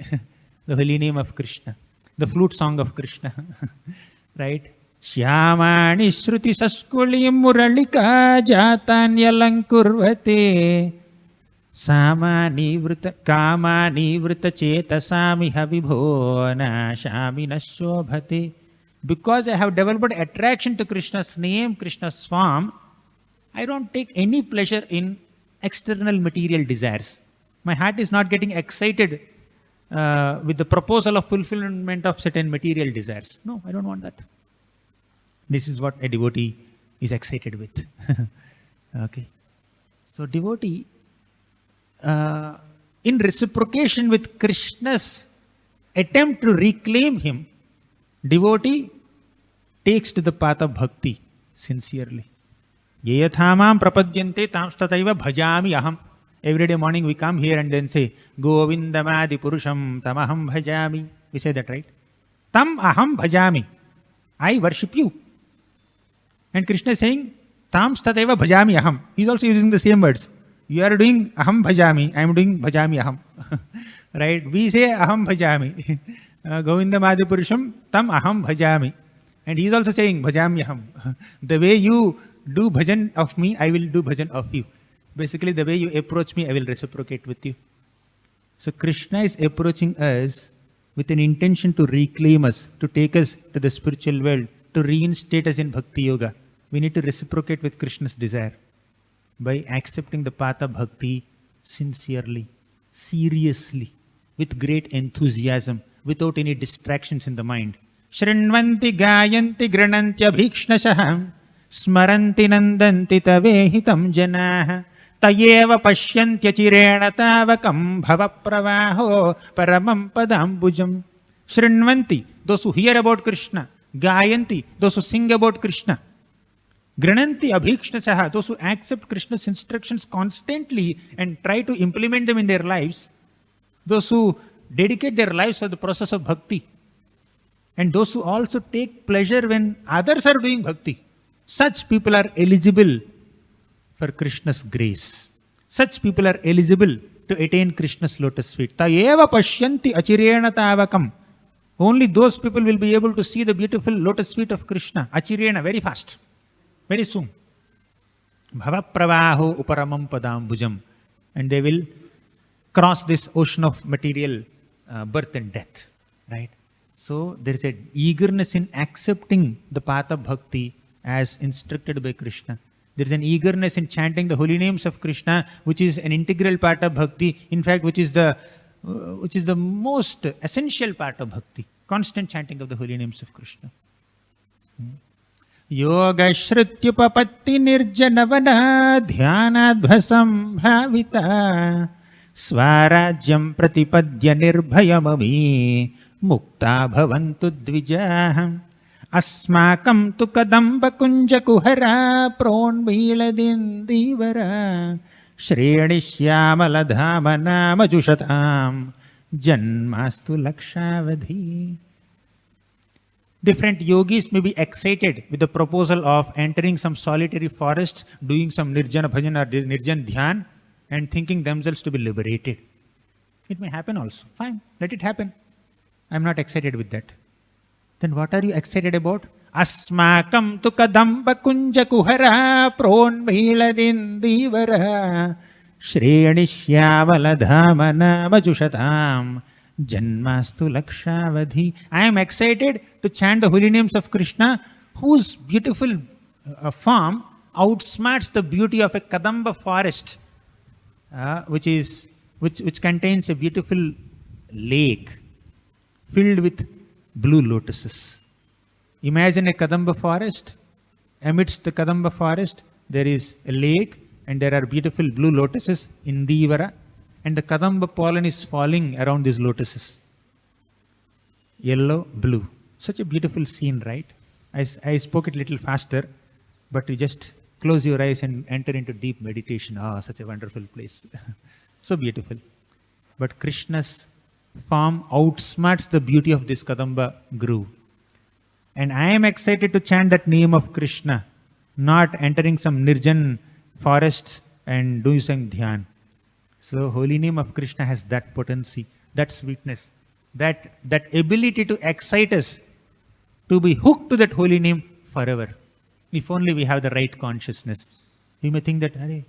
The holy name of Krishna. The flute song of Krishna. Right? Shyamani shruti saskulim muralika jatanyalankurvate samani vrita kamani vrita chetasami havibho nashami nashobhate. Because I have developed attraction to Krishna's name, Krishna's form, I don't take any pleasure in external material desires. My heart is not getting excited with the proposal of fulfillment of certain material desires. No, I don't want that. This is what a devotee is excited with. Okay. So devotee, in reciprocation with Krishna's attempt to reclaim him, devotee takes to the path of bhakti sincerely. Yayathamam prapadyante tamstataiva bhajami aham. Every day morning we come here and then say, Govindamadi Purusham tamaham bhajami. We say that, right? Tam aham bhajami. I worship you. And Krishna is saying, Tam stataiva bhajami aham. He is also using the same words. You are doing aham bhajami. I am doing bhajami aham. Right? We say aham bhajami. Govindamadi Purusham tam aham bhajami. And he is also saying bhajami aham. The way you do bhajan of me, I will do bhajan of you. Basically, the way you approach me, I will reciprocate with you. So Krishna is approaching us with an intention to reclaim us, to take us to the spiritual world, to reinstate us in bhakti yoga. We need to reciprocate with Krishna's desire by accepting the path of bhakti sincerely, seriously, with great enthusiasm, without any distractions in the mind. Shrinvanti gayanti granantya bhikšnashah smaranti nandanti tavehitam janah tayeva pashyantya chirena tavakam bhava pravaho paramam padambujam. Shrinvanti, those who hear about Krishna. Gayanti, those who sing about Krishna. Grananti abhikshnasaha, those who accept Krishna's instructions constantly and try to implement them in their lives. Those who dedicate their lives to the process of bhakti. And those who also take pleasure when others are doing bhakti. Such people are eligible for Krishna's grace. Such people are eligible to attain Krishna's lotus feet. Tayeva pashyanti achirena tavakam. Only those people will be able to see the beautiful lotus feet of Krishna. Achirena, very fast. Very soon. Bhava pravaho uparamam padambujam. And they will cross this ocean of material birth and death. Right? So there is an eagerness in accepting the path of bhakti as instructed by Krishna. There is an eagerness in chanting the holy names of Krishna, which is an integral part of bhakti. In fact, which is the most essential part of bhakti. Constant chanting of the holy names of Krishna. Yoga shrutyupapatti nirjanavana dhyanadbhasam bhavita swarajyam pratipadya nirbhayamami mukta bhavantu dvijaham asmakam tu kadamba kunja kuhara pronviladindivara shrenishyamala dhamana majushatam janmastu lakshavadhi. Different yogis may be excited with the proposal of entering some solitary forests, doing some nirjana bhajan or nirjan dhyan, and thinking themselves to be liberated. It may happen also. Fine, let it happen. I am not excited with that. Then what are you excited about? Asmakam tu kadamba kunja kuhara pronviladindivara shrenishyamala dhamana majushatam janmastu lakshavadhi. I am excited to chant the holy names of Krishna, whose beautiful form outsmarts the beauty of a kadamba forest, which contains a beautiful lake filled with blue lotuses. Imagine a kadamba forest. Amidst the kadamba forest, there is a lake and there are beautiful blue lotuses in Divara, and the kadamba pollen is falling around these lotuses. Yellow, blue. Such a beautiful scene, right? I spoke it a little faster, but you just close your eyes and enter into deep meditation. Ah, such a wonderful place. So beautiful. But Krishna's form outsmarts the beauty of this kadamba grove. And I am excited to chant that name of Krishna, not entering some nirjan forests and doing some dhyan. So holy name of Krishna has that potency, that sweetness, that ability to excite us, to be hooked to that holy name forever. If only we have the right consciousness. We may think that, Hare,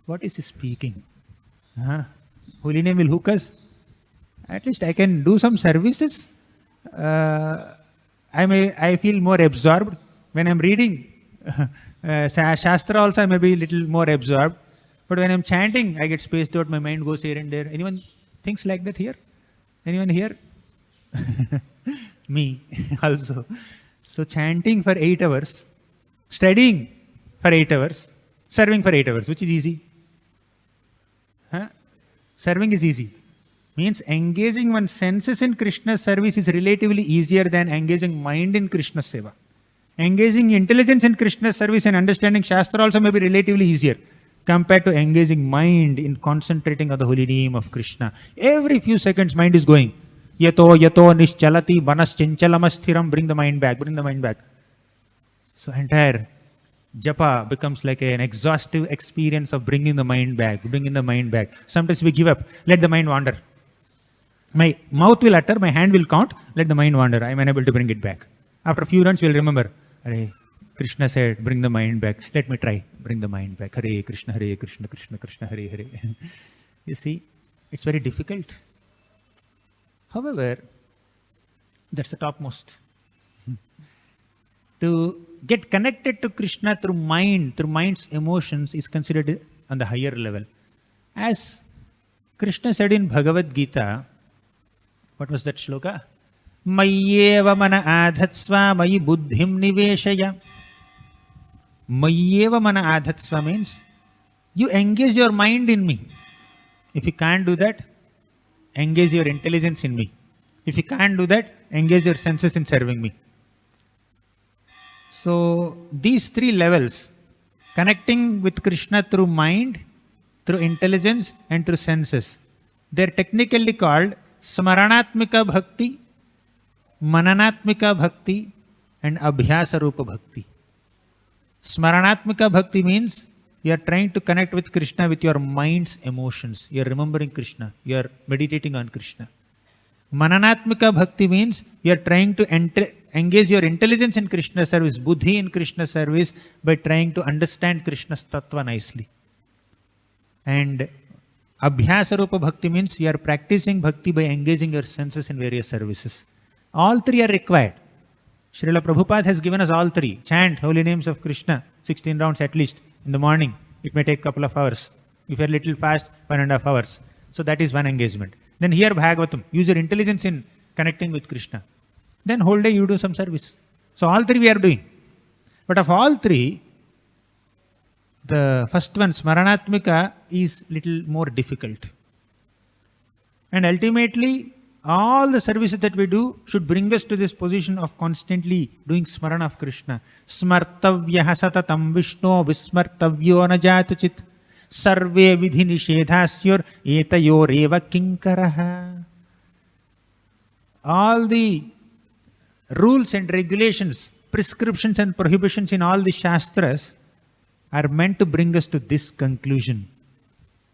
what is he speaking? Holy name will hook us. At least I can do some services. I feel more absorbed. When I'm reading Shastra also, I may be a little more absorbed. But when I'm chanting, I get spaced out, my mind goes here and there. Anyone thinks like that here? Anyone here? Me also. So chanting for 8 hours, studying for 8 hours, serving for 8 hours, which is easy. Huh? Serving is easy. Means engaging one's senses in Krishna's service is relatively easier than engaging mind in Krishna's seva. Engaging intelligence in Krishna's service and understanding Shastra also may be relatively easier compared to engaging mind in concentrating on the holy name of Krishna. Every few seconds mind is going. Yato nischalati vanaschinchalamassthiram. Bring the mind back, bring the mind back. So entire japa becomes like an exhaustive experience of bringing the mind back, bringing the mind back. Sometimes we give up, let the mind wander. My mouth will utter, my hand will count, let the mind wander. I am unable to bring it back. After a few runs, we'll remember, Hare Krishna said, bring the mind back. Let me try, bring the mind back. Hare Krishna, Krishna Krishna, Hare Hare. You see, it's very difficult. However, that's the topmost. To get connected to Krishna through mind's emotions is considered on the higher level. As Krishna said in Bhagavad Gita, what was that shloka? Mayyeva mana adhatsva mayi buddhim niveshaya. Mayyeva mana adhatsva means you engage your mind in me. If you can't do that, engage your intelligence in me. If you can't do that, engage your senses in serving me. So these 3 levels, connecting with Krishna through mind, through intelligence and through senses, they are technically called Smaranatmika Bhakti, Mananatmika Bhakti and Abhyasa Rupa Bhakti. Smaranatmika Bhakti means you are trying to connect with Krishna with your mind's emotions. You are remembering Krishna. You are meditating on Krishna. Mananatmika Bhakti means you are trying to engage your intelligence in Krishna service, buddhi in Krishna service by trying to understand Krishna's tattva nicely. And Abhyasa Rupa Bhakti means you are practicing bhakti by engaging your senses in various services. All 3 are required. Srila Prabhupada has given us all 3. Chant holy names of Krishna, 16 rounds at least in the morning. It may take a couple of hours. If you are a little fast, 1.5 hours. So that is one engagement. Then hear Bhagavatam. Use your intelligence in connecting with Krishna. Then whole day you do some service. So all 3 we are doing. But of all 3, the first one, Smaranatmika, is little more difficult. And ultimately, all the services that we do should bring us to this position of constantly doing Smarana of Krishna. Smartavyaha satatam Vishno vismartavyo najatuchit sarve vidhi nishedhasyor etayor eva kinkaraha. All the rules and regulations, prescriptions and prohibitions in all the Shastras are meant to bring us to this conclusion.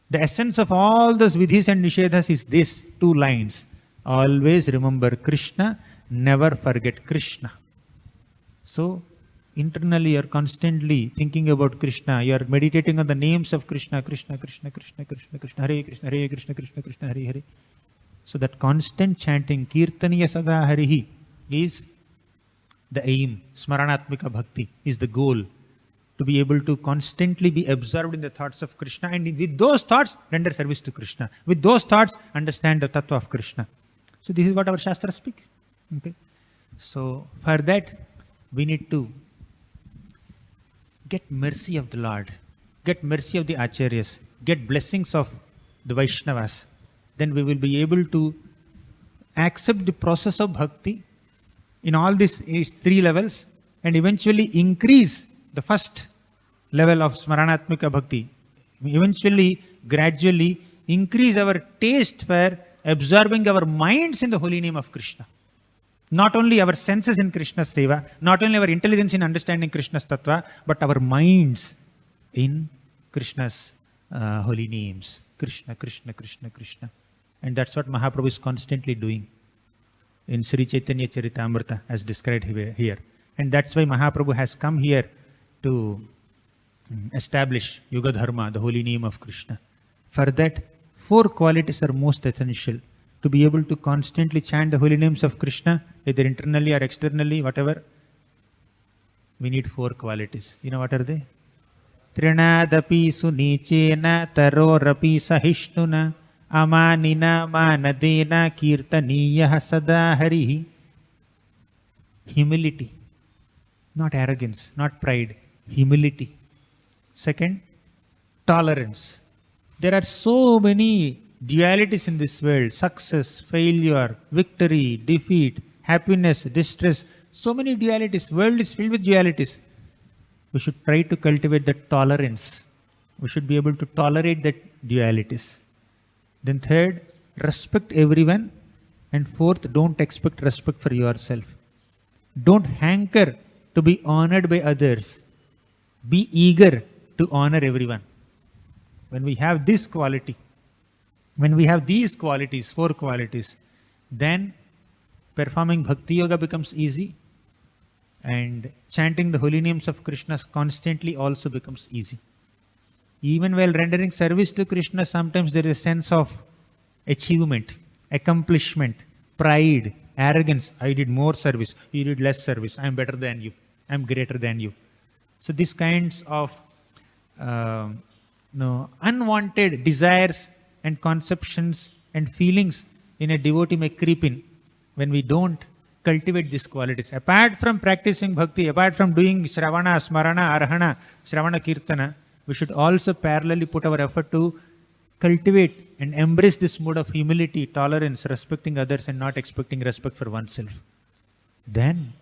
The essence of all those vidhis and nishedhas is this 2 lines. Always remember Krishna, never forget Krishna. So, internally you are constantly thinking about Krishna. You are meditating on the names of Krishna, Krishna, Krishna, Krishna, Krishna, Krishna, Hare Krishna, Hare Krishna, Krishna, Krishna, Hare Hare. So that constant chanting, Kirtaniya Sada Harihi, is the aim. Smaranatmika Bhakti is the goal. To be able to constantly be absorbed in the thoughts of Krishna, and with those thoughts render service to Krishna. With those thoughts understand the tattva of Krishna. So this is what our Shastras speak. Okay. So for that we need to get mercy of the Lord, get mercy of the acharyas, get blessings of the Vaishnavas. Then we will be able to accept the process of bhakti in all these 3 levels and eventually increase the first level of Smaranatmika Bhakti. Eventually, gradually increase our taste for absorbing our minds in the holy name of Krishna. Not only our senses in Krishna's seva, not only our intelligence in understanding Krishna's tattva, but our minds in Krishna's holy names. Krishna, Krishna, Krishna, Krishna. And that's what Mahaprabhu is constantly doing in Sri Caitanya Charitamrita as described here. And that's why Mahaprabhu has come here to establish Yuga Dharma, the holy name of Krishna. For that, 4 qualities are most essential to to be able to constantly chant the holy names of Krishna, either internally or externally, whatever, we need 4 qualities. You know what are they? Trinadapi sunichena tarorapi sahishnuna amanina manadena kirtaniyah sada harihi. Humility, not arrogance, not pride, humility. Second, tolerance. There are so many dualities in this world: success, failure, victory, defeat, happiness, distress. So many dualities. World is filled with dualities. We should try to cultivate that tolerance. We should be able to tolerate that dualities. Then third, respect everyone. And fourth, don't expect respect for yourself. Don't hanker to be honored by others. Be eager to honor everyone. When we have this quality, when we have these qualities, 4 qualities, then performing Bhakti Yoga becomes easy, and chanting the holy names of Krishna constantly also becomes easy. Even while rendering service to Krishna, sometimes there is a sense of achievement, accomplishment, pride, arrogance. I did more service, you did less service, I am better than you, I am greater than you. So these kinds of unwanted desires and conceptions and feelings in a devotee may creep in when we don't cultivate these qualities. Apart from practicing bhakti, apart from doing Shravana, Smarana, Arhana, Shravana, Kirtana, we should also parallelly put our effort to cultivate and embrace this mode of humility, tolerance, respecting others and not expecting respect for oneself. Then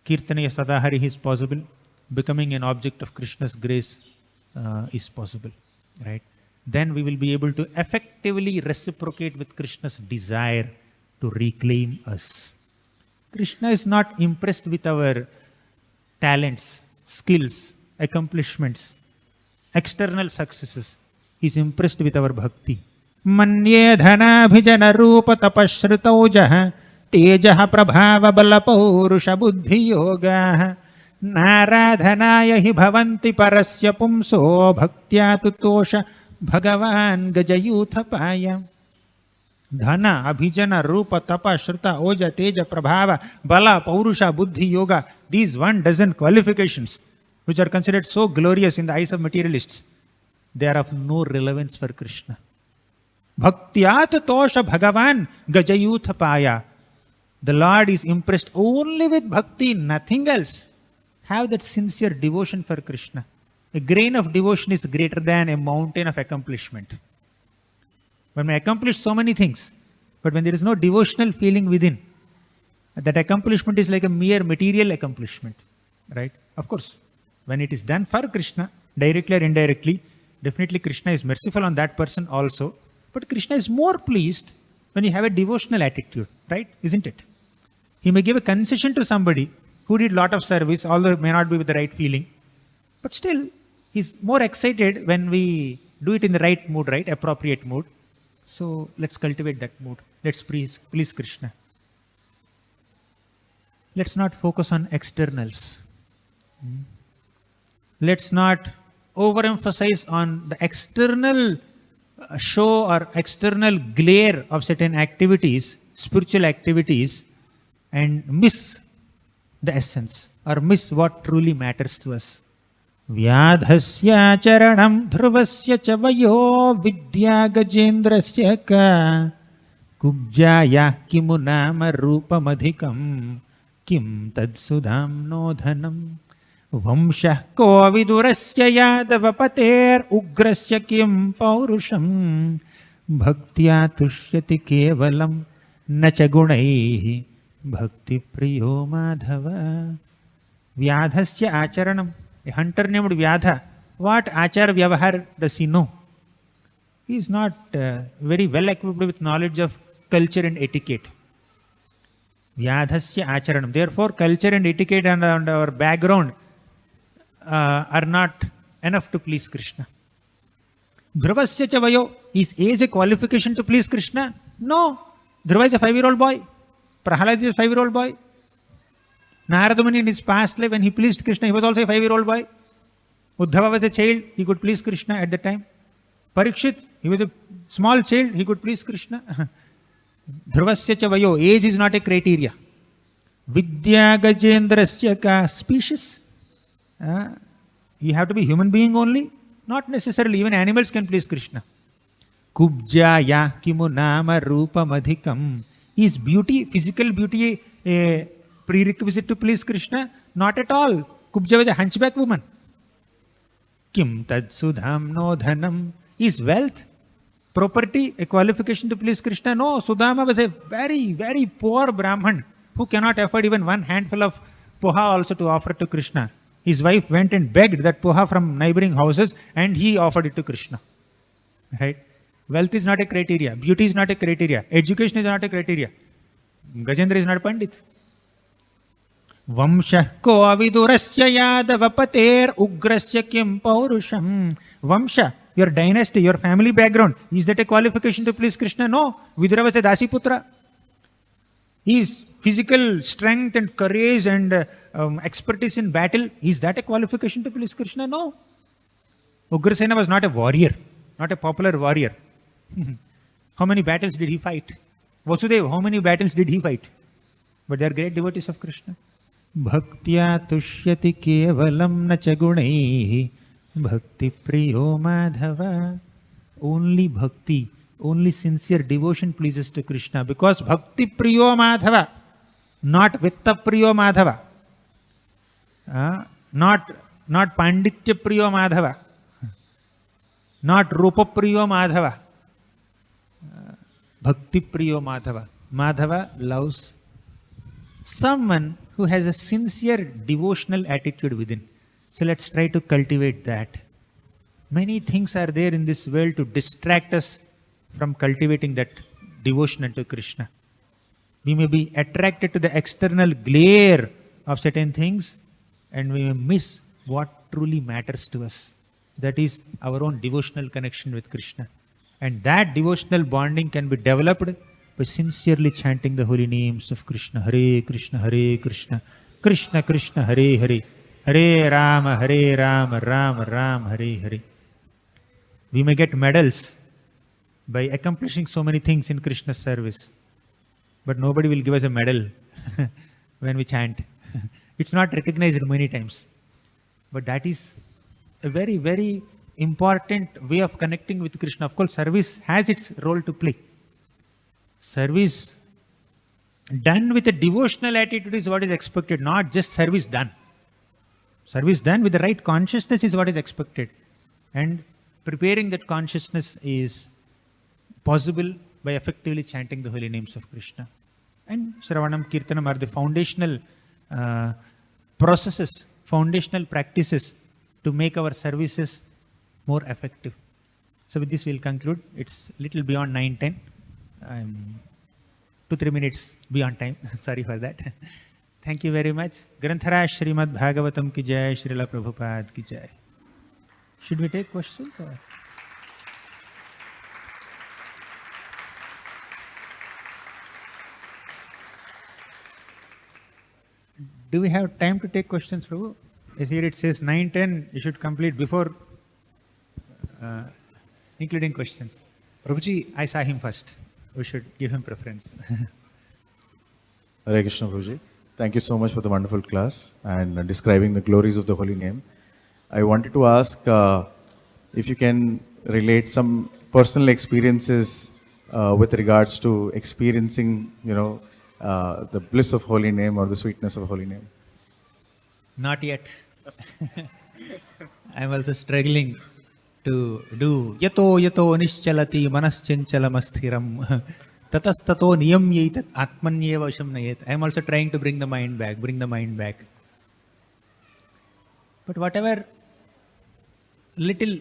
Kirtanaya Sadahari is possible. Becoming an object of Krishna's grace is possible. Right? Then we will be able to effectively reciprocate with Krishna's desire to reclaim us. Krishna is not impressed with our talents, skills, accomplishments, external successes. He is impressed with our bhakti. Manye dhana bhijana rupa tapashritaujah tejah prabhava bala paurusha buddhi yoga naradhanaya hi bhavanti parasya pumso bhaktya tutosha bhagavan gajayuthapaya. Dhana, abhijana, rupa, tapa, shruta, oja, teja, prabhava, bala, paurusha, buddhi, yoga. These 12 qualifications, which are considered so glorious in the eyes of materialists, they are of no relevance for Krishna. Bhaktyat tosha bhagavan gajayuthapaya. The Lord is impressed only with bhakti, nothing else. Have that sincere devotion for Krishna. A grain of devotion is greater than a mountain of accomplishment. When I accomplish so many things, but when there is no devotional feeling within, that accomplishment is like a mere material accomplishment. Right? Of course, when it is done for Krishna, directly or indirectly, definitely Krishna is merciful on that person also. But Krishna is more pleased when you have a devotional attitude. Right? Isn't it? He may give a concession to somebody who did lot of service, although it may not be with the right feeling. But still, he's more excited when we do it in the right mood, right? Appropriate mood. So let's cultivate that mood. Let's please Krishna. Let's not focus on externals. Let's not overemphasize on the external show or external glare of certain activities, spiritual activities, and miss the essence or miss what truly matters to us. Vyadhasya charanam dhruvasya chavayo vidya gajendrasya ka kubjaya kimunama rupamadhikam kim tadsudam nodhanam vamshah ko vidurasya yadavapater ugrasya kim paurusham bhaktya tushyati kevalam nacha gunaihi bhakti priyo madhava. Vyadhasya acharanam. A hunter named Vyadha, what achar vyavahar does he know? He is not very well equipped with knowledge of culture and etiquette. Vyadhasya acharanam. Therefore, culture and etiquette and our background are not enough to please Krishna. Dhruvasya chavayo. Is age a qualification to please Krishna? No. Dhruva is a 5-year-old boy. Prahalad is a 5-year-old boy. Narada Muni in his past life, when he pleased Krishna, he was also a 5-year-old boy. Uddhava was a child, he could please Krishna at the time. Parikshit, he was a small child, he could please Krishna. Dhruvasya cha vayo, age is not a criteria. Vidya gajendrasya ka, species. You have to be human being only? Not necessarily, even animals can please Krishna. Kubjaya kimu nama rupa madhikam. Is beauty, physical beauty, a prerequisite to please Krishna? Not at all. Kubja was a hunchback woman. Kim tad sudham no dhanam. Is wealth, property a qualification to please Krishna? No. Sudama was a very, very poor Brahman who cannot afford even one handful of poha also to offer to Krishna. His wife went and begged that poha from neighboring houses and he offered it to Krishna. Right? Wealth is not a criteria. Beauty is not a criteria. Education is not a criteria. Gajendra is not Pandit. Vamshah ko avidurasya yadavapater ugrasya kim paurusham. Vamsha, your dynasty, your family background, is that a qualification to please Krishna? No. Vidura was a Dasiputra. His physical strength and courage and expertise in battle, is that a qualification to please Krishna? No. Ugrasena was not a warrior, not a popular warrior. How many battles did he fight? Vasudeva, how many battles did he fight? But they are great devotees of Krishna. Bhaktya tushyati kevalam na chagunaihi bhakti priyo madhava. Only bhakti, only sincere devotion pleases to Krishna, because bhakti priyo madhava, not vitta priyo madhava, not panditya priyo madhava, not rupa priyo madhava. Bhakti priyo madhava. Madhava loves someone who has a sincere devotional attitude within. So let's try to cultivate that. Many things are there in this world to distract us from cultivating that devotion unto Krishna. We may be attracted to the external glare of certain things and we may miss what truly matters to us. That is our own devotional connection with Krishna. And that devotional bonding can be developed by sincerely chanting the holy names of Krishna. Hare Krishna, Hare Krishna, Krishna Krishna, Hare Hare, Hare Rama, Rama Rama, Hare Hare. We may get medals by accomplishing so many things in Krishna's service, but nobody will give us a medal when we chant. It's not recognized many times. But that is a very, very important way of connecting with Krishna. Of course, service has its role to play. Service done with a devotional attitude is what is expected, not just service done. Service done with the right consciousness is what is expected. And preparing that consciousness is possible by effectively chanting the holy names of Krishna. And Shravanam, Kirtanam are the foundational processes, foundational practices to make our services more effective. So with this we'll conclude. It's little beyond 9:10. 2-3 minutes beyond time. Sorry for that. Thank you very much. Granthara Srimad Bhagavatam ki jai, Srila Prabhupada ki jai. Should we take questions? Or? Do we have time to take questions, Prabhu? As here it says 9:10, you should complete before including questions. Prabhuji, I saw him first. We should give him preference. Hare Krishna, Prabhuji. Thank you so much for the wonderful class and describing the glories of the holy name. I wanted to ask if you can relate some personal experiences with regards to experiencing, the bliss of holy name or the sweetness of holy name. Not yet. I am also struggling to do yato nischalati manaschanchalamassthiram tatastato niyamyaitat atmanyeva vasham nayet. I am also trying to bring the mind back. But whatever little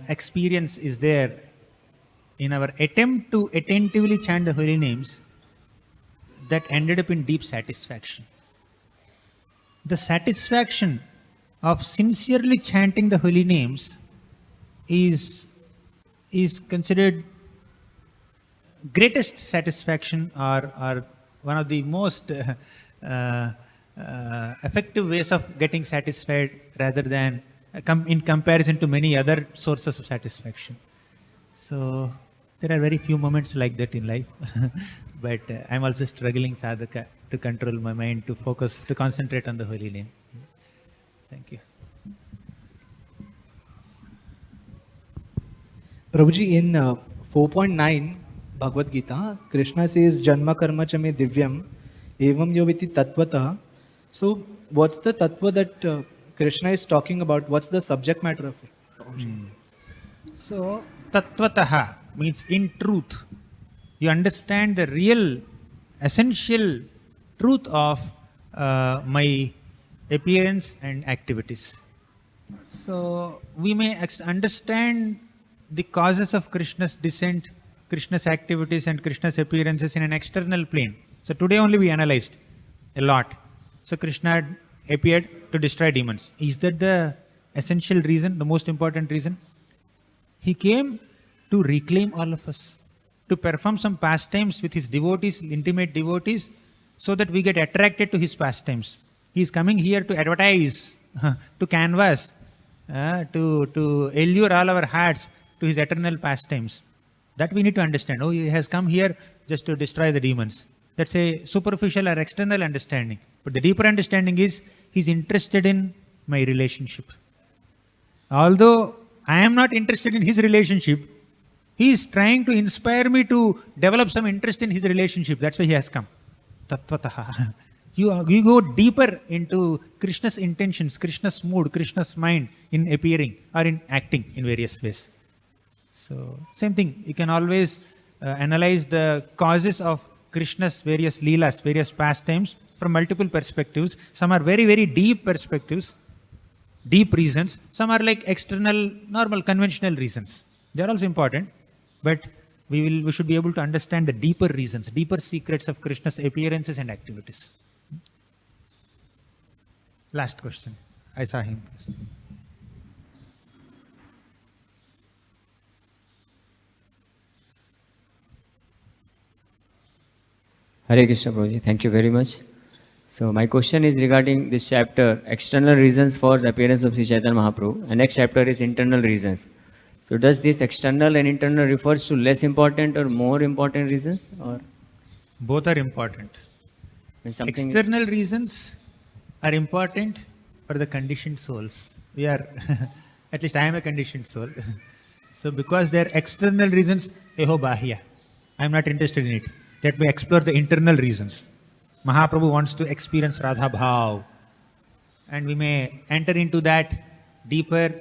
experience is there in our attempt to attentively chant the holy names, that ended up in deep satisfaction. The satisfaction of sincerely chanting the holy names is considered greatest satisfaction or one of the most effective ways of getting satisfied rather than in comparison to many other sources of satisfaction. So There are very few moments like that in life, but I'm also struggling sadhaka to control my mind, to focus, to concentrate on the holy name. Thank you. Prabhuji, in 4.9 Bhagavad Gita, Krishna says, Janma karma cha me divyam, evam yoviti tattvata. So, what's the tattva that Krishna is talking about? What's the subject matter of it? So, tattvataha means in truth. You understand the real, essential truth of my appearance and activities. So, we may understand the causes of Krishna's descent, Krishna's activities and Krishna's appearances in an external plane. So, today only we analyzed a lot. So, Krishna appeared to destroy demons. Is that the essential reason, the most important reason? He came to reclaim all of us, to perform some pastimes with his devotees, intimate devotees, so that we get attracted to his pastimes. He is coming here to advertise, to canvas, to allure all our hearts to his eternal pastimes. That we need to understand. Oh, he has come here just to destroy the demons. That's a superficial or external understanding. But the deeper understanding is, he's interested in my relationship. Although I am not interested in his relationship, he is trying to inspire me to develop some interest in his relationship. That's why he has come. Tattvataha. You go deeper into Krishna's intentions, Krishna's mood, Krishna's mind in appearing or in acting in various ways. So, same thing. You can always analyze the causes of Krishna's various leelas, various pastimes from multiple perspectives. Some are very, very deep perspectives, deep reasons. Some are like external, normal, conventional reasons. They are also important, but we should be able to understand the deeper reasons, deeper secrets of Krishna's appearances and activities. Last question. I saw him. Hare Krishna Prabhuji, thank you very much. So my question is regarding this chapter, external reasons for the appearance of Sri Chaitanya Mahaprabhu, and next chapter is internal reasons. So does this external and internal refers to less important or more important reasons, or both are important? External reasons are important for the conditioned souls. We are, at least I am a conditioned soul. So because they are external reasons, eho bahya, I am not interested in it. Let me explore the internal reasons. Mahaprabhu wants to experience Radha Bhav, and we may enter into that deeper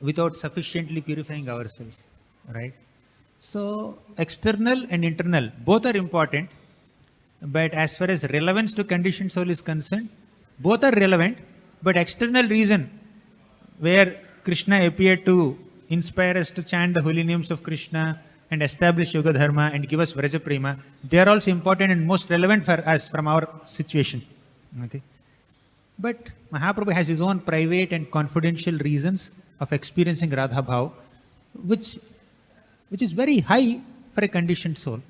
without sufficiently purifying ourselves, right? So, external and internal, both are important, but as far as relevance to conditioned soul is concerned, both are relevant, but external reason, where Krishna appeared to inspire us to chant the holy names of Krishna and establish Yoga Dharma and give us Vraja Prema, they are also important and most relevant for us from our situation. Okay? But Mahaprabhu has his own private and confidential reasons of experiencing Radha Bhav, which is very high for a conditioned soul.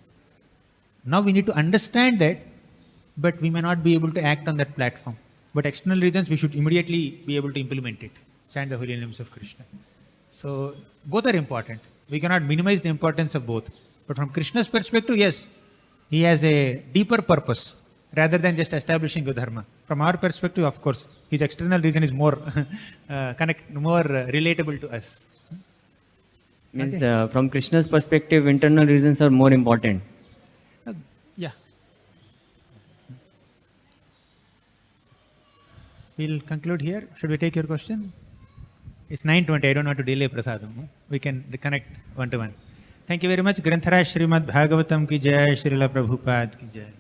Now we need to understand that, but we may not be able to act on that platform. But external reasons, we should immediately be able to implement it. Chant the holy names of Krishna. So both are important. We cannot minimize the importance of both. But from Krishna's perspective, yes, he has a deeper purpose rather than just establishing the Dharma. From our perspective, of course, his external reason is more relatable to us. Means from Krishna's perspective, internal reasons are more important. Yeah. We'll conclude here. Should we take your question? It's 9:20. I don't want to delay prasadam. We can connect one to one. Thank you very much. Granthara Srimad Bhagavatam ki jai, Srila Prabhupada ki jai.